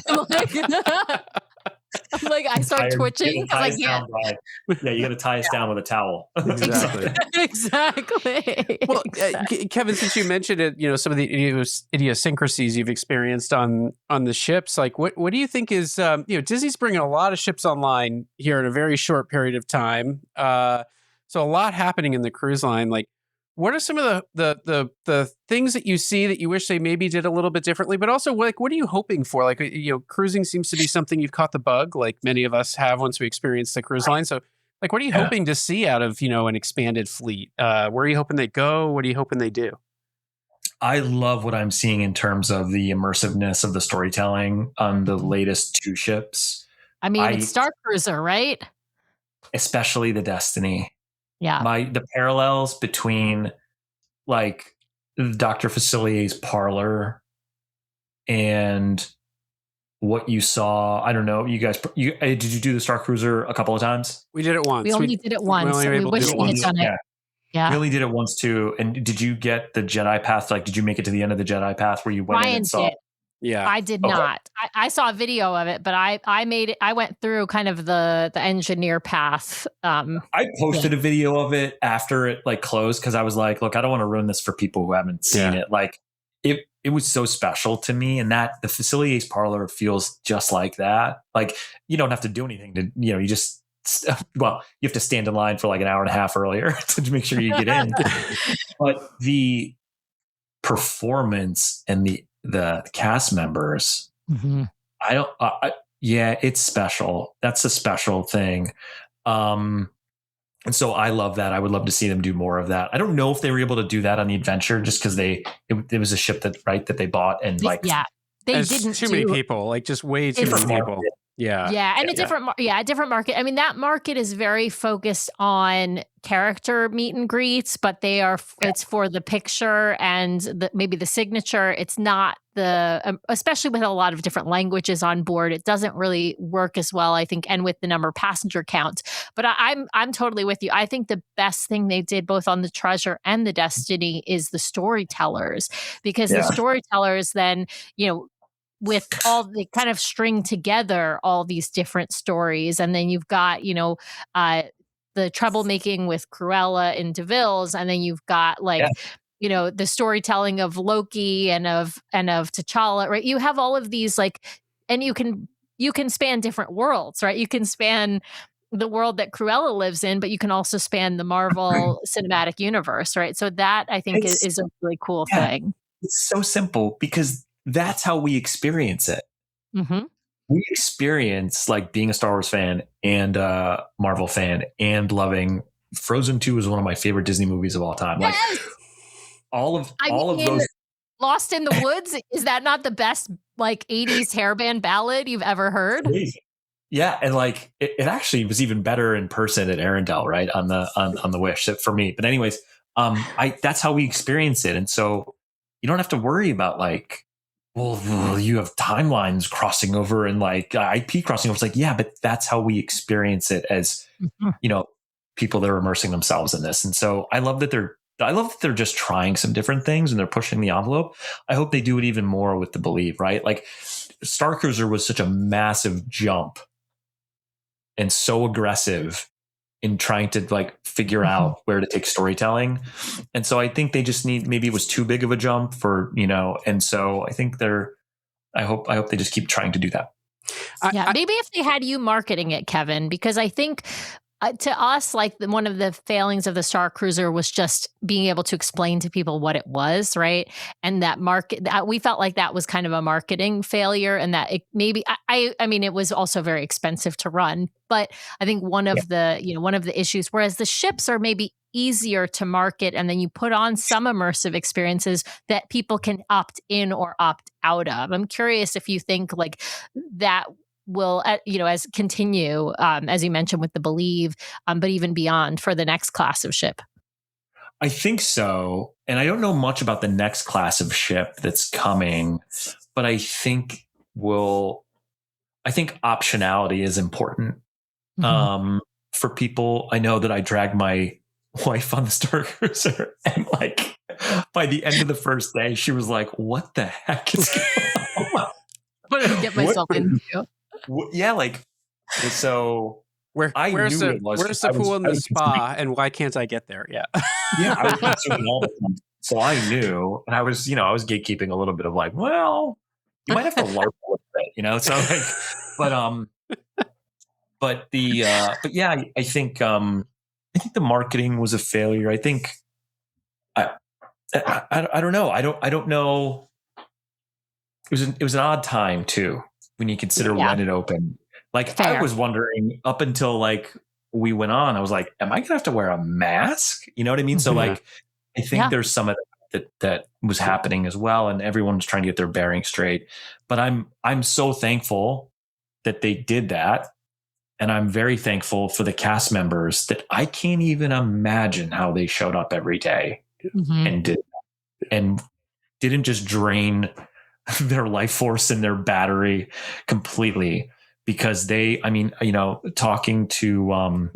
[SPEAKER 1] I start twitching because I can't.
[SPEAKER 3] Yeah, you got to tie us down with a towel.
[SPEAKER 1] Exactly.
[SPEAKER 2] Well, Kevin, since you mentioned it, some of the idiosyncrasies you've experienced on the ships, what do you think is, Disney's bringing a lot of ships online here in a very short period of time. So a lot happening in the cruise line. What are some of the things that you see that you wish they maybe did a little bit differently? But also, what are you hoping for? Cruising seems to be something you've caught the bug, like many of us have once we experience the cruise line. So, what are you hoping to see out of an expanded fleet? Where are you hoping they go? What are you hoping they do?
[SPEAKER 3] I love what I'm seeing in terms of the immersiveness of the storytelling on the latest 2 ships.
[SPEAKER 1] I mean, it's Star Cruiser, right?
[SPEAKER 3] Especially the Destiny.
[SPEAKER 1] Yeah.
[SPEAKER 3] The parallels between Dr. Facilier's parlor and what you saw. I don't know. You guys, did you do the Star Cruiser a couple of times?
[SPEAKER 2] We did it once.
[SPEAKER 1] We only did it once. We wish we had done it. Yeah.
[SPEAKER 3] We only did it once too. And did you get the Jedi Path? Did you make it to the end of the Jedi Path where you went in and saw?
[SPEAKER 2] Yeah,
[SPEAKER 1] I did not. I saw a video of it, but I made it. I went through kind of the engineer path.
[SPEAKER 3] I posted a video of it after it closed because I was like, look, I don't want to ruin this for people who haven't seen it. It was so special to me, and that the Facilier's parlor feels just like that. You don't have to do anything to, you just. Well, you have to stand in line for an hour and a half earlier to make sure you get in. But the performance and the cast members, it's special. That's a special thing. And so I love that. I would love to see them do more of that. I don't know if they were able to do that on the Adventure just because it was a ship that they bought and they
[SPEAKER 2] didn't too many people, just way too many people.
[SPEAKER 1] Yeah. And a different market. I mean, that market is very focused on character meet and greets, but it's for the picture and maybe the signature. It's not especially with a lot of different languages on board, it doesn't really work as well, I think, and with the number of passenger count. But I'm totally with you. I think the best thing they did both on the Treasure and the Destiny is the storytellers, because the storytellers then, with all they kind of string together all these different stories, and then you've got the troublemaking with Cruella and DeVille's, and then you've got the storytelling of Loki and of T'Challa, right? You have all of these and you can span different worlds, right? You can span the world that Cruella lives in, but you can also span the Marvel Cinematic Universe, right? So that I think is a really cool thing.
[SPEAKER 3] It's so simple because that's how we experience it.
[SPEAKER 1] Mm-hmm.
[SPEAKER 3] We experience being a Star Wars fan and a Marvel fan and loving Frozen 2 is one of my favorite Disney movies of all time.
[SPEAKER 1] Yes!
[SPEAKER 3] All of those.
[SPEAKER 1] Lost in the Woods, is that not the best 80s hairband ballad you've ever heard?
[SPEAKER 3] Yeah, and it actually was even better in person at Arendelle, right? On the Wish for me. But anyways, that's how we experience it. And so you don't have to worry about you have timelines crossing over and IP crossing over. It's but that's how we experience it as, people that are immersing themselves in this. And so I love that they're just trying some different things and they're pushing the envelope. I hope they do it even more with the Believe, right? Star Cruiser was such a massive jump and so aggressive in trying to figure out where to take storytelling. And so I think they just maybe it was too big of a jump for, and so I think I hope they just keep trying to do that.
[SPEAKER 1] Maybe if they had you marketing it, Kevin, because I think to us, one of the failings of the Star Cruiser was just being able to explain to people what it was, right? And that we felt like that was kind of a marketing failure, and that it maybe, I mean, it was also very expensive to run. But I think one of the issues, whereas the ships are maybe easier to market, and then you put on some immersive experiences that people can opt in or opt out of. I'm curious if you think that will, as continue, as you mentioned with the Believe, but even beyond for the next class of ship.
[SPEAKER 3] I think so. And I don't know much about the next class of ship that's coming, but I think optionality is important. For people. I know that I dragged my wife on the Star Cruiser and by the end of the first day, she was like, what the heck is going on?
[SPEAKER 1] What did I get myself into?
[SPEAKER 3] Yeah, so
[SPEAKER 2] where's the pool and the spa, and why can't I get there? Yeah,
[SPEAKER 3] I was consuming all the time, so I knew, and I was gatekeeping a little bit of well, you might have to LARP a little bit, so but yeah, I think the marketing was a failure. I think I don't know. I don't know. It was an odd time too, when you consider when it opened. Fair. I was wondering up until we went on, I was like, am I gonna have to wear a mask? You know what I mean? So I think there's some of that was happening as well, and everyone's trying to get their bearing straight. But I'm so thankful that they did that. And I'm very thankful for the cast members that I can't even imagine how they showed up every day and didn't just drain their life force and their battery completely, because talking to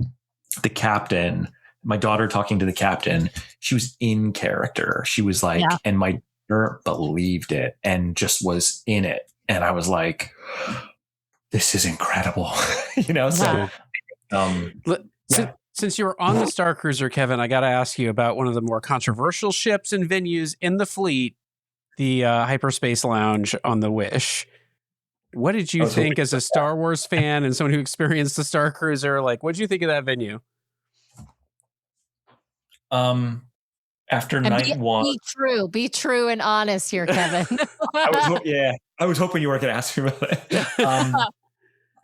[SPEAKER 3] the captain, my daughter talking to the captain, she was in character. She was and my daughter believed it and just was in it. And I was like, this is incredible.
[SPEAKER 2] Since you were on the Star Cruiser, Kevin, I got to ask you about one of the more controversial ships and venues in the fleet, the Hyperspace Lounge on the Wish. What did you think as a Star Wars fan and someone who experienced the Star Cruiser? What did you think of that venue?
[SPEAKER 3] After night one,
[SPEAKER 1] be true and honest here, Kevin.
[SPEAKER 3] I was hoping you weren't going to ask me about it.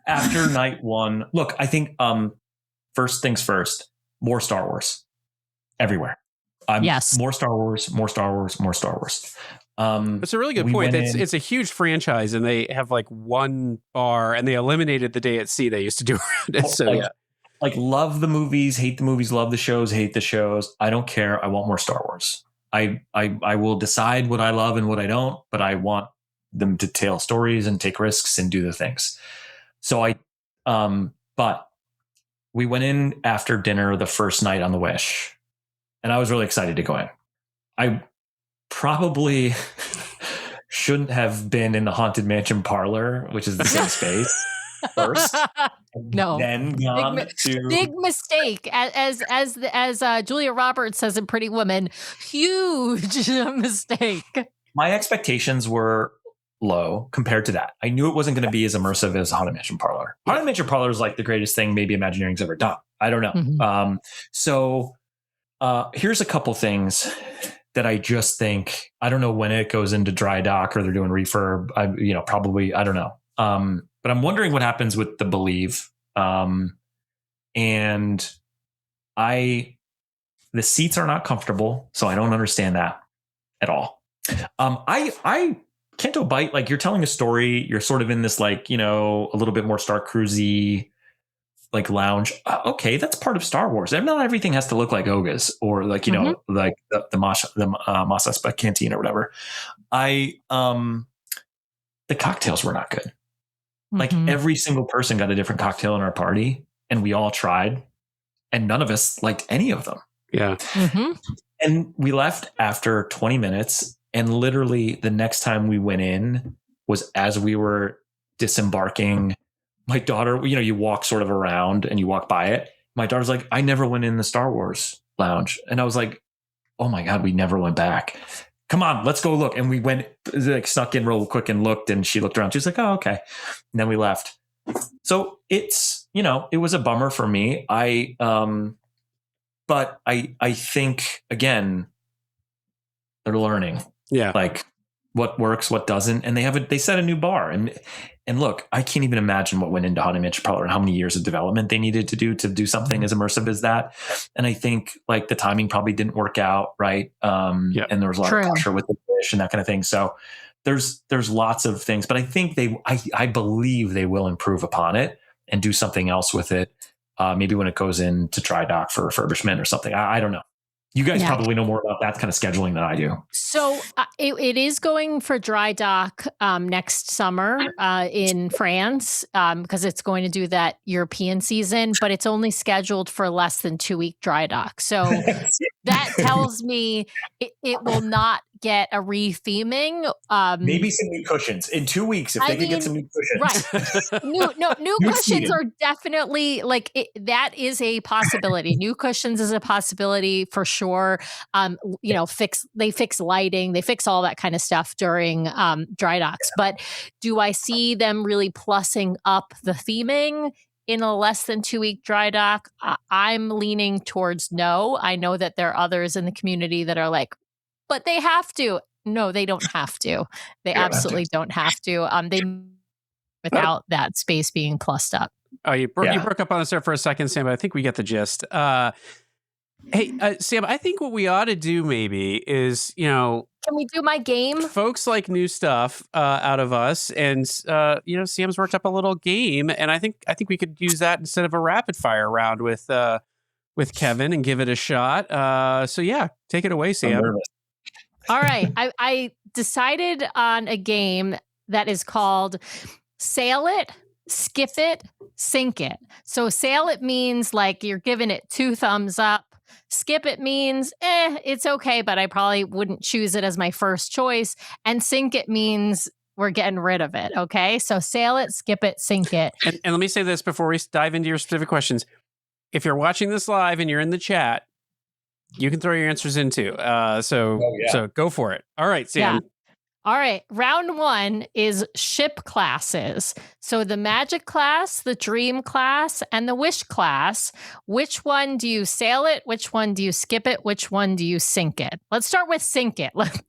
[SPEAKER 3] After night one, look, I think first things first, more Star Wars everywhere.
[SPEAKER 1] Yes,
[SPEAKER 3] more Star Wars, more Star Wars, more Star Wars.
[SPEAKER 2] It's a really good point. It's a huge franchise, and they have one bar, and they eliminated the day at sea they used to do around it. So
[SPEAKER 3] love the movies, hate the movies, love the shows, hate the shows. I don't care. I want more Star Wars. I will decide what I love and what I don't, but I want them to tell stories and take risks and do the things. So but we went in after dinner the first night on the Wish, and I was really excited to go in. I probably shouldn't have been in the Haunted Mansion parlor, which is the same space, first.
[SPEAKER 1] No,
[SPEAKER 3] Then
[SPEAKER 1] big mistake. As Julia Roberts says in Pretty Woman, huge mistake.
[SPEAKER 3] My expectations were low compared to that. I knew it wasn't going to be as immersive as Haunted Mansion Parlor. Haunted Mansion Parlor is like the greatest thing maybe Imagineering's ever done. I don't know.
[SPEAKER 1] Mm-hmm.
[SPEAKER 3] So here's a couple things that I just think, I don't know when it goes into dry dock or they're doing refurb. Probably, I don't know. But I'm wondering what happens with the Believe. The seats are not comfortable, so I don't understand that at all. I Canto Bight, like you're telling a story, you're sort of in this like, a little bit more Star Cruisy like lounge. Okay, that's part of Star Wars. And not everything has to look like Oga's or like, like the Masa Canteen or whatever. The cocktails were not good. Like every single person got a different cocktail in our party and we all tried and none of us liked any of them.
[SPEAKER 2] Yeah.
[SPEAKER 1] Mm-hmm.
[SPEAKER 3] And we left after 20 minutes and literally the next time we went in was as we were disembarking. My daughter, you walk sort of around and you walk by it. My daughter's like, I never went in the Star Wars lounge. And I was like, oh my God, we never went back. Come on, let's go look. And we went, like, snuck in real quick and looked, and she looked around. She was like, oh, okay. And then we left. So it's, it was a bummer for me. But I think, again, they're learning.
[SPEAKER 2] Yeah.
[SPEAKER 3] Like what works, what doesn't. And they set a new bar. And look, I can't even imagine what went into Haunted Mansion Parlor and how many years of development they needed to do something as immersive as that. And I think like the timing probably didn't work out. Right. And there was a lot of pressure with the Wish and that kind of thing. So there's lots of things, but I think I believe they will improve upon it and do something else with it. Maybe when it goes into dry dock for refurbishment or something. I don't know. You guys probably know more about that kind of scheduling than I do.
[SPEAKER 1] So it is going for dry dock next summer in France because it's going to do that European season, but it's only scheduled for less than 2-week dry dock. So that tells me it will not get a re-theming.
[SPEAKER 3] Maybe some new cushions in 2 weeks if they could get some new cushions.
[SPEAKER 1] Right. New cushions are definitely like that is a possibility. New cushions is a possibility for sure. They fix lighting, they fix all that kind of stuff during dry docks. But do I see them really plussing up the theming in a less than 2-week dry dock? I'm leaning towards no. I know that there are others in the community that are like, but they have to. No, they don't have to. They absolutely don't have to. They without that space being plussed up.
[SPEAKER 2] Oh, you broke up on us there for a second, Sam, but I think we get the gist. Hey, Sam, I think what we ought to do maybe is,
[SPEAKER 1] can we do my game?
[SPEAKER 2] Folks like new stuff out of us, and Sam's worked up a little game, and I think we could use that instead of a rapid fire round with Kevin and give it a shot. So yeah, take it away, Sam.
[SPEAKER 1] All right, I decided on a game that is called Sail It, Skip It, Sink It. So sail it means like you're giving it 2 thumbs up. Skip it means, it's okay, but I probably wouldn't choose it as my first choice. And sink it means we're getting rid of it. Okay. So sail it, skip it, sink it.
[SPEAKER 2] And let me say this before we dive into your specific questions. If you're watching this live and you're in the chat, you can throw your answers in too. So go for it. All right, Sam.
[SPEAKER 1] Yeah. All right. Round 1 is ship classes. So the Magic class, the Dream class, and the Wish class. Which one do you sail it? Which one do you skip it? Which one do you sink it? Let's start with sink it. Let's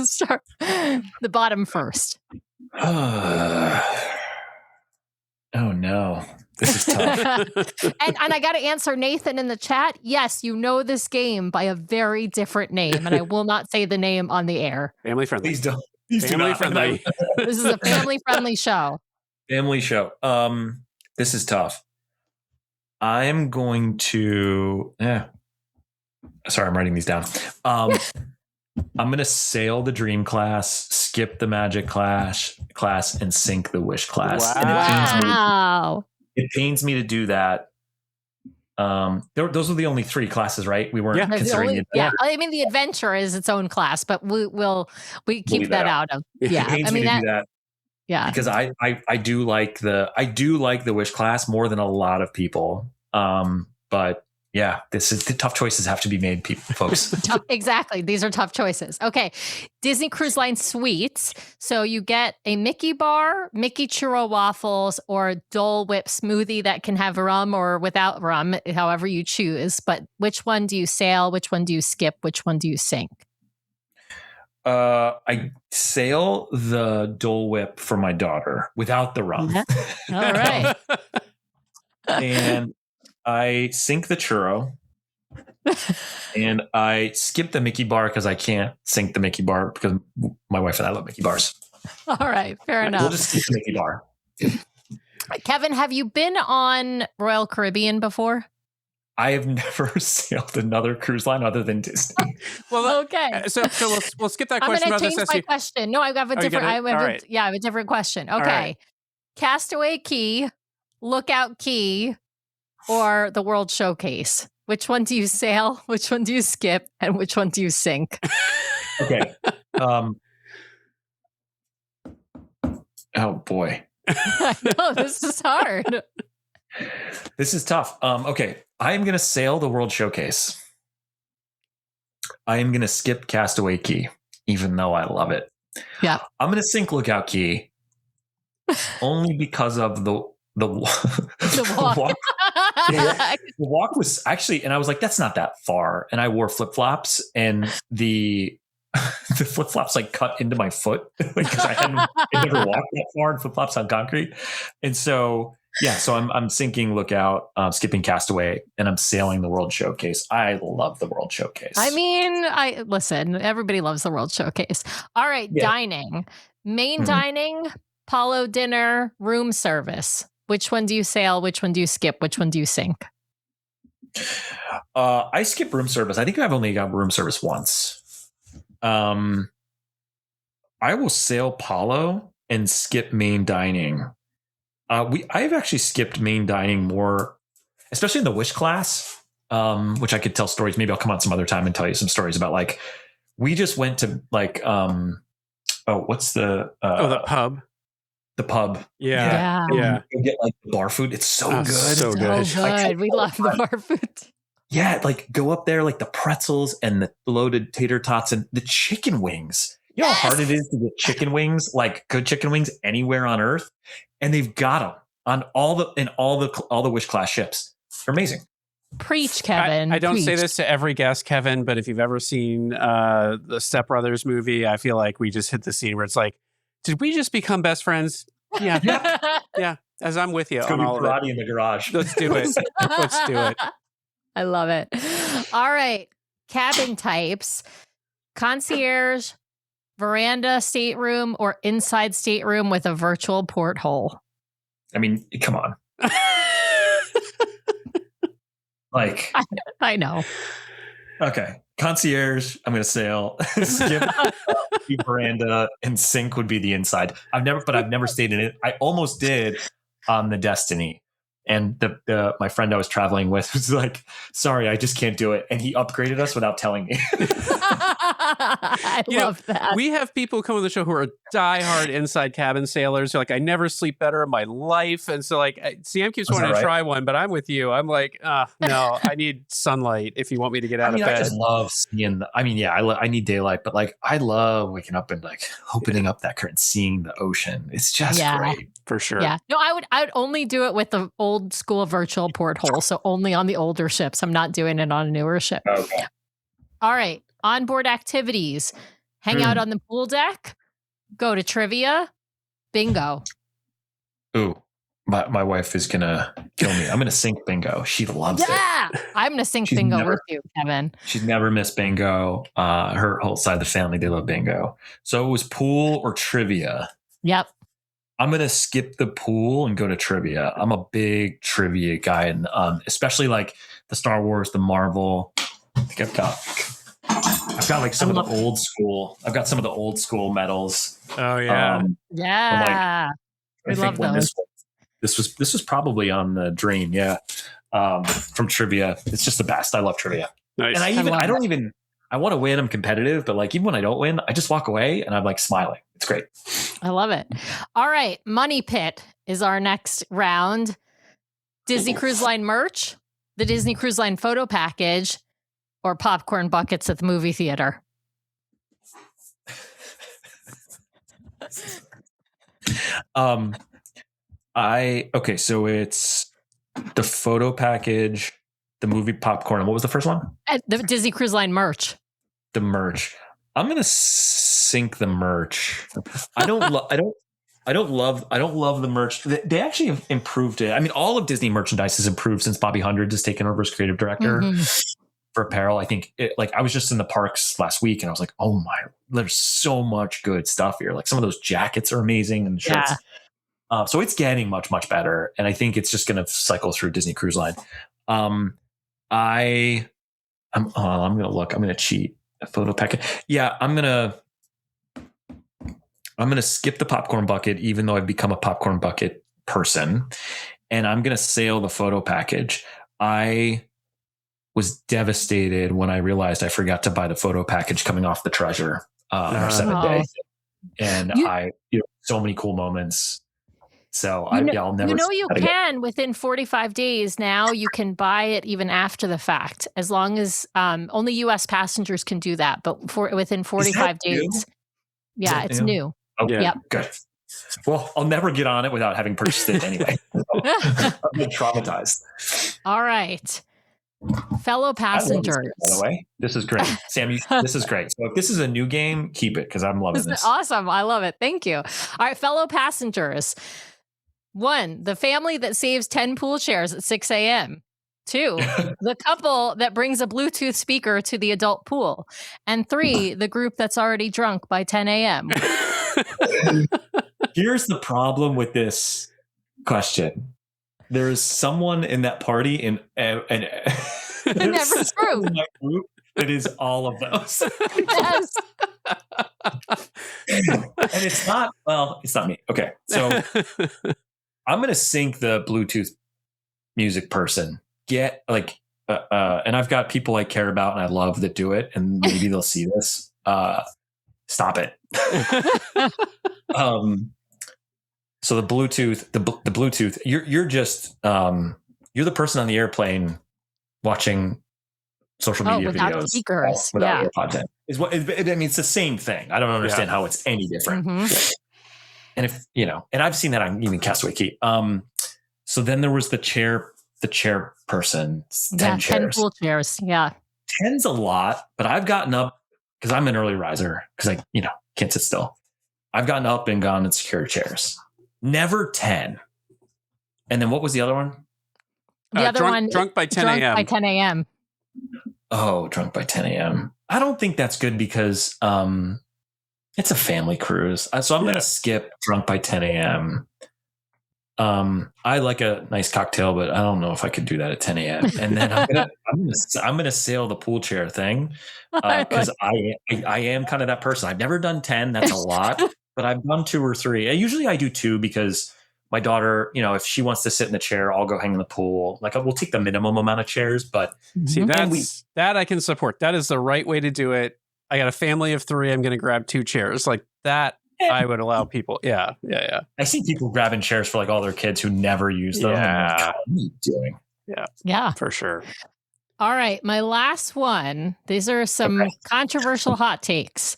[SPEAKER 1] start the bottom first.
[SPEAKER 3] Oh no. This is tough.
[SPEAKER 1] and I got to answer Nathan in the chat. Yes, you know this game by a very different name, and I will not say the name on the air.
[SPEAKER 2] Family friendly.
[SPEAKER 3] Please don't.
[SPEAKER 2] Family friendly.
[SPEAKER 1] This is a family friendly show.
[SPEAKER 3] Family show. This is tough. I'm going to. Sorry, I'm writing these down. I'm going to sail the Dream class, skip the Magic class, and sink the Wish class.
[SPEAKER 1] Wow.
[SPEAKER 3] And it pains me to do that. Those are the only 3 classes, right? We weren't considering it.
[SPEAKER 1] Yeah, I mean, the Adventure is its own class, but we keep that out of. Yeah,
[SPEAKER 3] it pains me to do that.
[SPEAKER 1] Yeah,
[SPEAKER 3] because I do like the Wish class more than a lot of people. But yeah, the tough choices have to be made, folks.
[SPEAKER 1] Exactly. These are tough choices. Okay. Disney Cruise Line Suites. So you get a Mickey bar, Mickey churro waffles, or Dole Whip smoothie that can have rum or without rum, however you choose. But which one do you sail? Which one do you skip? Which one do you sink?
[SPEAKER 3] I sail the Dole Whip for my daughter without the rum.
[SPEAKER 1] Yeah. All right.
[SPEAKER 3] And I sink the churro. And I skip the Mickey bar because I can't sink the Mickey bar because my wife and I love Mickey bars.
[SPEAKER 1] All right. Fair enough.
[SPEAKER 3] We'll just skip the Mickey bar.
[SPEAKER 1] Kevin, have you been on Royal Caribbean before?
[SPEAKER 3] I have never sailed another cruise line other than Disney.
[SPEAKER 2] Well,
[SPEAKER 1] okay.
[SPEAKER 2] So we'll skip that question.
[SPEAKER 1] I'm going to change my question. No, I have a different. I have a different question. Okay.
[SPEAKER 2] Right.
[SPEAKER 1] Castaway Cay, Lookout Cay, or the World Showcase. Which one do you sail? Which one do you skip? And which one do you sink?
[SPEAKER 3] Okay. Oh boy.
[SPEAKER 1] I know this is hard.
[SPEAKER 3] This is tough. Okay. I am going to sail the World Showcase. I am going to skip Castaway Cay, even though I love it.
[SPEAKER 1] Yeah.
[SPEAKER 3] I'm going to sink Lookout Cay only because of the walk.
[SPEAKER 1] The walk.
[SPEAKER 3] The walk was actually, and I was like, that's not that far. And I wore flip-flops, and the flip-flops like cut into my foot because I never walked that far in flip-flops on concrete. And so, yeah, so I'm sinking Lookout, skipping Castaway, and I'm sailing the World Showcase. I love the World Showcase.
[SPEAKER 1] I mean, listen, everybody loves the World Showcase. All right, yeah. Dining. Main dining, Palo dinner, room service. Which one do you sail? Which one do you skip? Which one do you sink?
[SPEAKER 3] I skip room service. I think I've only got room service once. I will sail Palo and skip main dining. I've actually skipped main dining more, especially in the Wish class, which I could tell stories. Maybe I'll come on some other time and tell you some stories about, like, we just went to like, what's the
[SPEAKER 2] pub.
[SPEAKER 3] The pub.
[SPEAKER 2] Yeah.
[SPEAKER 3] You get like the bar food. It's so good.
[SPEAKER 2] So good.
[SPEAKER 1] Like, we love the bar food.
[SPEAKER 3] Yeah. Like, go up there, like the pretzels and the loaded tater tots and the chicken wings. You know how hard it is to get chicken wings, like good chicken wings anywhere on earth? And they've got them on all the Wish class ships. They're amazing.
[SPEAKER 1] Preach, Kevin.
[SPEAKER 2] I don't
[SPEAKER 1] Preach.
[SPEAKER 2] say this to every guest, Kevin, but if you've ever seen the Step Brothers movie, I feel like we just hit the scene where it's like, did we just become best friends? Yeah. Yeah. As I'm with you
[SPEAKER 3] Let's
[SPEAKER 2] on
[SPEAKER 3] go
[SPEAKER 2] all
[SPEAKER 3] do
[SPEAKER 2] of
[SPEAKER 3] karate
[SPEAKER 2] it.
[SPEAKER 3] in the garage.
[SPEAKER 2] Let's do it. Let's do it.
[SPEAKER 1] I love it. All right. Cabin types. Concierge, veranda stateroom, or inside stateroom with a virtual porthole.
[SPEAKER 3] I mean, come on. Like,
[SPEAKER 1] I know.
[SPEAKER 3] Okay. Concierge, I'm going to sail. Skip veranda, and sink would be the inside. I've never stayed in it. I almost did on the Destiny. And my friend I was traveling with was like, sorry, I just can't do it. And he upgraded us without telling me.
[SPEAKER 1] I love that.
[SPEAKER 2] We have people come on the show who are diehard inside cabin sailors. They're like, I never sleep better in my life. And so, like, Sam keeps wanting to try one, but I'm with you. I'm like, no, I need sunlight if you want me to get out of bed.
[SPEAKER 3] I just love seeing I need daylight, but like, I love waking up and like opening up that curtain, seeing the ocean. It's just great.
[SPEAKER 2] For sure.
[SPEAKER 1] Yeah. No, I would only do it with the old school virtual porthole. So only on the older ships. I'm not doing it on a newer ship.
[SPEAKER 3] Okay.
[SPEAKER 1] All right. Onboard activities. Hang out on the pool deck. Go to trivia. Bingo.
[SPEAKER 3] Ooh. My wife is gonna kill me. I'm gonna sink bingo. She loves it.
[SPEAKER 1] Yeah. I'm gonna sink bingo with you, Kevin.
[SPEAKER 3] She's never missed bingo. Her whole side of the family, they love bingo. So it was pool or trivia.
[SPEAKER 1] Yep.
[SPEAKER 3] I'm going to skip the pool and go to trivia. I'm a big trivia guy, and especially like the Star Wars, the Marvel. I think I've got I've got like some of the old school. I've got some of the old school medals.
[SPEAKER 2] Oh yeah,
[SPEAKER 1] yeah. We love those.
[SPEAKER 3] This was probably on the Dream, from trivia. It's just the best. I love trivia,
[SPEAKER 2] nice.
[SPEAKER 3] And I want to win. I'm competitive, but like even when I don't win, I just walk away and I'm like smiling. It's great.
[SPEAKER 1] I love it. All right, Money Pit is our next round. Disney Cruise Line merch, the Disney Cruise Line photo package, or popcorn buckets at the movie theater.
[SPEAKER 3] So it's the photo package, the movie popcorn, and what was the first one?
[SPEAKER 1] The Disney Cruise Line merch.
[SPEAKER 3] The merch. I'm gonna sink the merch. I don't love the merch. They actually have improved it. I mean, all of Disney merchandise has improved since Bobby Hundreds has taken over as creative director for apparel. I think I was just in the parks last week and I was like, oh my, there's so much good stuff here. Like some of those jackets are amazing and shirts. Yeah. So it's getting much, much better. And I think it's just going to cycle through Disney Cruise Line. I'm going to look. I'm going to cheat. A photo packet. Yeah, I'm going to skip the popcorn bucket, even though I've become a popcorn bucket person. And I'm going to sail the photo package. I was devastated when I realized I forgot to buy the photo package coming off the Treasure our 7 days. And so many cool moments. So I'll never.
[SPEAKER 1] You can within 45 days now. You can buy it even after the fact, as long as only U.S. passengers can do that. But within 45 days, it's new.
[SPEAKER 3] Okay,
[SPEAKER 1] yep.
[SPEAKER 3] Good. Well, I'll never get on it without having purchased it anyway. I'm traumatized.
[SPEAKER 1] All right, fellow passengers.
[SPEAKER 3] By the way, this is great, Sam. This is great. So if this is a new game, keep it because I'm loving this.
[SPEAKER 1] Awesome, I love it. Thank you. All right, fellow passengers. 1, the family that saves 10 pool chairs at 6 a.m. 2, the couple that brings a Bluetooth speaker to the adult pool. And 3, the group that's already drunk by 10 a.m.
[SPEAKER 3] Here's the problem with this question. There is someone in that party in my group that is all of those.
[SPEAKER 1] Yes.
[SPEAKER 3] And it's not me. Okay. So I'm going to sync the Bluetooth music person. And I've got people I care about and I love that do it, and maybe they'll see this. Stop it. So the Bluetooth, you're just you're the person on the airplane watching social media
[SPEAKER 1] without
[SPEAKER 3] videos
[SPEAKER 1] speakers,
[SPEAKER 3] without content. Is what I mean. It's the same thing. I don't understand how it's any different. Mm-hmm. And if and I've seen that on even Castaway Cay. So then there was the chairperson, 10 chairs.
[SPEAKER 1] 10 pool chairs. Yeah.
[SPEAKER 3] 10's a lot, but I've gotten up because I'm an early riser because I, can't sit still. I've gotten up and gone and secured chairs. Never 10. And then what was the other one?
[SPEAKER 1] The other one,
[SPEAKER 2] drunk by 10 a.m.
[SPEAKER 1] Drunk by 10 a.m.
[SPEAKER 3] Oh, drunk by 10 a.m. I don't think that's good because it's a family cruise. So I'm going to skip drunk by 10 a.m. I like a nice cocktail, but I don't know if I could do that at 10 a.m. And then I'm gonna sail the pool chair thing because I am kind of that person. I've never done 10. That's a lot, but I've done 2 or 3. Usually I do 2 because my daughter, if she wants to sit in the chair, I'll go hang in the pool. Like we'll take the minimum amount of chairs, but
[SPEAKER 2] see that I can support. That is the right way to do it. I got a family of 3. I'm going to grab 2 chairs like that. I would allow people. Yeah.
[SPEAKER 3] I see people grabbing chairs for like all their kids who never use them.
[SPEAKER 2] Yeah.
[SPEAKER 3] Like, what are you doing?
[SPEAKER 1] Yeah,
[SPEAKER 2] for sure.
[SPEAKER 1] All right. My last one. These are some controversial hot takes.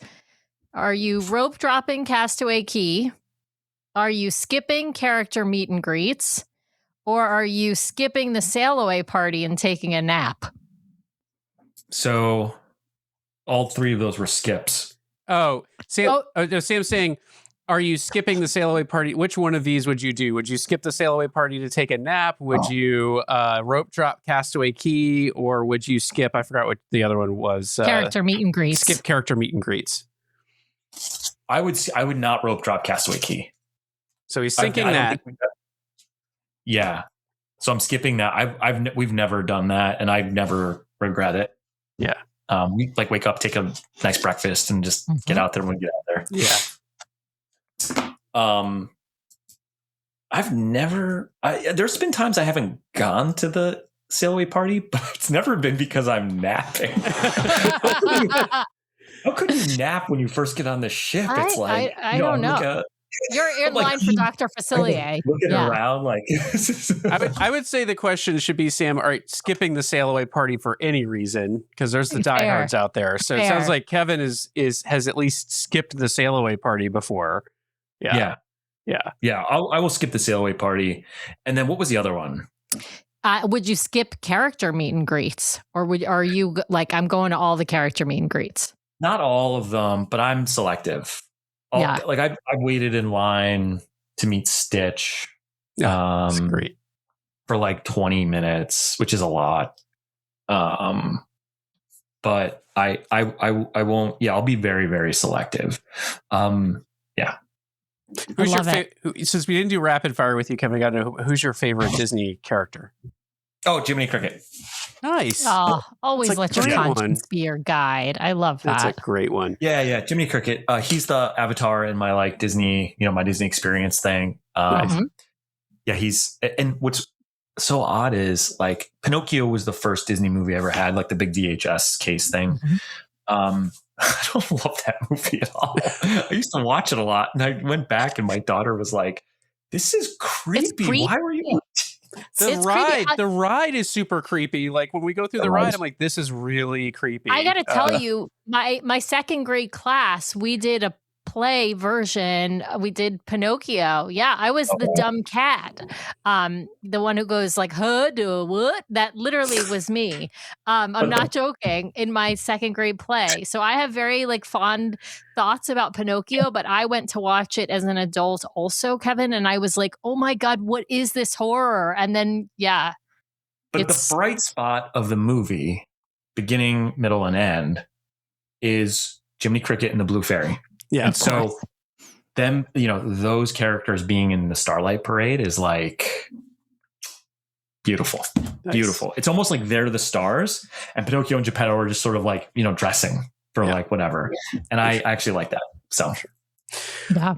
[SPEAKER 1] Are you rope dropping Castaway Cay? Are you skipping character meet and greets? Or are you skipping the sail away party and taking a nap?
[SPEAKER 3] So all 3 of those were skips.
[SPEAKER 2] Oh, Sam's saying, are you skipping the sail away party? Which one of these would you do? Would you skip the sail away party to take a nap? Would you rope drop Castaway Cay? Or would you skip, I forgot what the other one was.
[SPEAKER 1] Character meet and greets.
[SPEAKER 2] Skip character meet and greets.
[SPEAKER 3] I would not rope drop Castaway Cay.
[SPEAKER 2] So he's sinking that.
[SPEAKER 3] Yeah. So I'm skipping that. We've never done that and I've never regret it.
[SPEAKER 2] Yeah.
[SPEAKER 3] We like wake up, take a nice breakfast, and just get out there when we get out there.
[SPEAKER 2] Yeah.
[SPEAKER 3] There's been times I haven't gone to the sail away party, but it's never been because I'm napping. How could you nap when you first get on the ship? It's like
[SPEAKER 1] I don't know. You're in line for Dr. Facilier.
[SPEAKER 3] Looking around like
[SPEAKER 2] I would say the question should be, Sam, all right, skipping the sail away party for any reason, because there's the diehards out there. So it sounds like Kevin has at least skipped the sail away party before. Yeah.
[SPEAKER 3] I will skip the sail away party. And then what was the other one?
[SPEAKER 1] Would you skip character meet and greets, or are you like, I'm going to all the character meet and greets?
[SPEAKER 3] Not all of them, but I'm selective. Like I've waited in line to meet Stitch.
[SPEAKER 2] That's great.
[SPEAKER 3] For like 20 minutes, which is a lot. But I won't. Yeah, I'll be very, very selective.
[SPEAKER 2] Who's your since we didn't do rapid fire with you, Kevin, I got to know who's your favorite Disney character?
[SPEAKER 3] Oh, Jiminy Cricket.
[SPEAKER 2] Nice.
[SPEAKER 1] Oh, always let your conscience be your guide. I love that.
[SPEAKER 2] That's a great one.
[SPEAKER 3] Yeah. Jiminy Cricket. He's the avatar in my like Disney, my Disney experience thing.
[SPEAKER 2] Nice.
[SPEAKER 3] Yeah, and what's so odd is like Pinocchio was the first Disney movie I ever had, like the big VHS case thing. I don't love that movie at all. I used to watch it a lot, and I went back, and my daughter was like, "This is creepy. Why were you?"
[SPEAKER 2] The ride is super creepy. Like when we go through the ride, I'm like, this is really creepy.
[SPEAKER 1] I gotta tell you, my second grade class, we did a play version. We did Pinocchio. Yeah, I was the dumb cat. The one who goes like, huh, do what? That literally was me. I'm not joking, in my second grade play. So I have very like fond thoughts about Pinocchio, but I went to watch it as an adult also, Kevin, and I was like, oh my God, what is this horror? And then,
[SPEAKER 3] But the bright spot of the movie, beginning, middle, and end, is Jiminy Cricket and the Blue Fairy.
[SPEAKER 2] Yeah.
[SPEAKER 3] And so them, those characters being in the Starlight Parade is like beautiful. Nice. Beautiful. It's almost like they're the stars, and Pinocchio and Geppetto are just sort of like, dressing for like whatever. And I actually like that. So,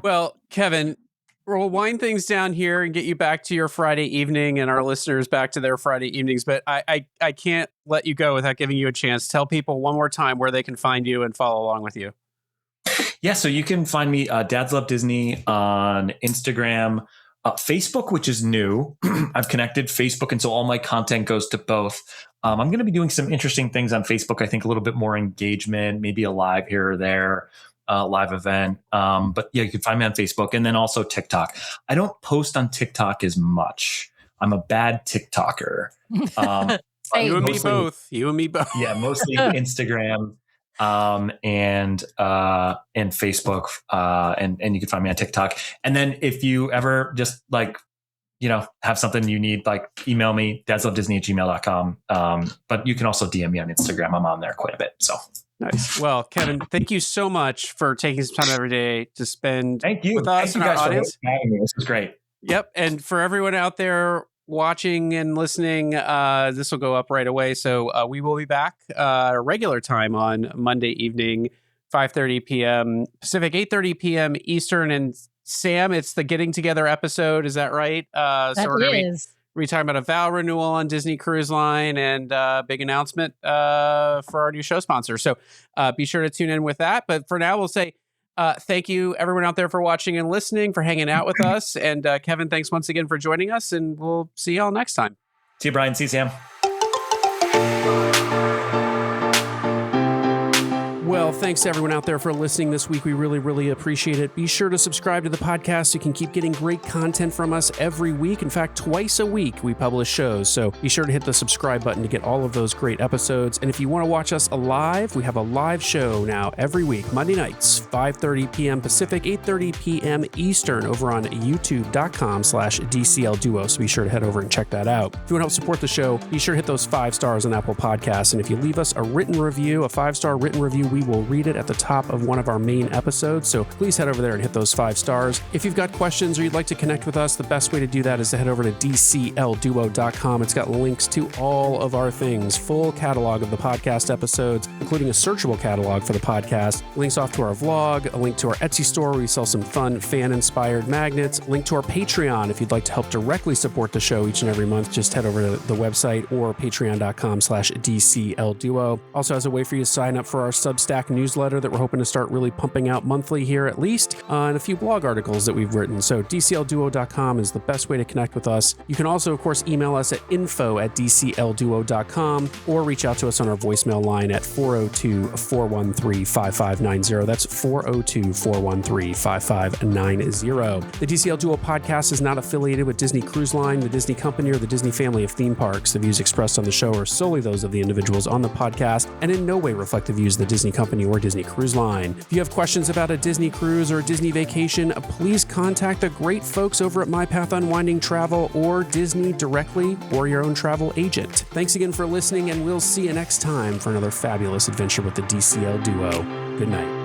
[SPEAKER 2] well, Kevin, we'll wind things down here and get you back to your Friday evening and our listeners back to their Friday evenings. But I can't let you go without giving you a chance. Tell people one more time where they can find you and follow along with you.
[SPEAKER 3] Yeah, so you can find me, Dads Love Disney, on Instagram, Facebook, which is new. I've connected Facebook, and so all my content goes to both. I'm going to be doing some interesting things on Facebook. I think a little bit more engagement, maybe a live here or there, live event. But yeah, you can find me on Facebook, and then also TikTok. I don't post on TikTok as much. I'm a bad TikToker.
[SPEAKER 2] You and me both.
[SPEAKER 3] Yeah, mostly Instagram. And Facebook, and you can find me on TikTok. And then if you ever just like, have something you need, like email me, dadslovedisney@gmail.com. But you can also DM me on Instagram. I'm on there quite a bit. So
[SPEAKER 2] nice. Well, Kevin, thank you so much for taking some time every day to spend with us and our audience.
[SPEAKER 3] This was great.
[SPEAKER 2] Yep. And for everyone out there watching and listening, this will go up right away. So we will be back at a regular time on Monday evening, 5:30 p.m. Pacific, 8:30 p.m. Eastern. And Sam, it's the Getting Together episode. Is that right? So we're going to be talking about a vow renewal on Disney Cruise Line and big announcement for our new show sponsor. So be sure to tune in with that. But for now, we'll say thank you, everyone out there, for watching and listening, for hanging out with us. And Kevin, thanks once again for joining us, and we'll see y'all next time.
[SPEAKER 3] See you, Brian. See you, Sam.
[SPEAKER 2] Well, thanks to everyone out there for listening this week. We really, really appreciate it. Be sure to subscribe to the podcast so you can keep getting great content from us every week. In fact, twice a week we publish shows. So be sure to hit the subscribe button to get all of those great episodes. And if you want to watch us live, we have a live show now every week, Monday nights, 5:30 p.m. Pacific, 8:30 p.m. Eastern, over on youtube.com/DCL Duo. So be sure to head over and check that out. If you want to help support the show, be sure to hit those 5 stars on Apple Podcasts. And if you leave us a written review, a 5-star written review,
[SPEAKER 4] we will read it at the top of one of our main episodes. So please head over there and hit those 5 stars. If you've got questions or you'd like to connect with us, the best way to do that is to head over to DCLDuo.com. It's got links to all of our things, full catalog of the podcast episodes, including a searchable catalog for the podcast, links off to our vlog, a link to our Etsy store where we sell some fun fan-inspired magnets, link to our Patreon if you'd like to help directly support the show each and every month. Just head over to the website or patreon.com/DCLDuo. Also has a way for you to sign up for our Substack newsletter that we're hoping to start really pumping out monthly here at least, and a few blog articles that we've written. So DCLDuo.com is the best way to connect with us. You can also, of course, email us at info@DCLDuo.com or reach out to us on our voicemail line at 402-413-5590. That's 402-413-5590. The DCL Duo podcast is not affiliated with Disney Cruise Line, the Disney Company, or the Disney family of theme parks. The views expressed on the show are solely those of the individuals on the podcast and in no way reflect the views of the Disney Company or Disney Cruise Line. If you have questions about a Disney cruise or a Disney vacation, please contact the great folks over at My Path Unwinding Travel or Disney directly, or your own travel agent. Thanks again for listening, and we'll see you next time for another fabulous adventure with the DCL Duo. Good night.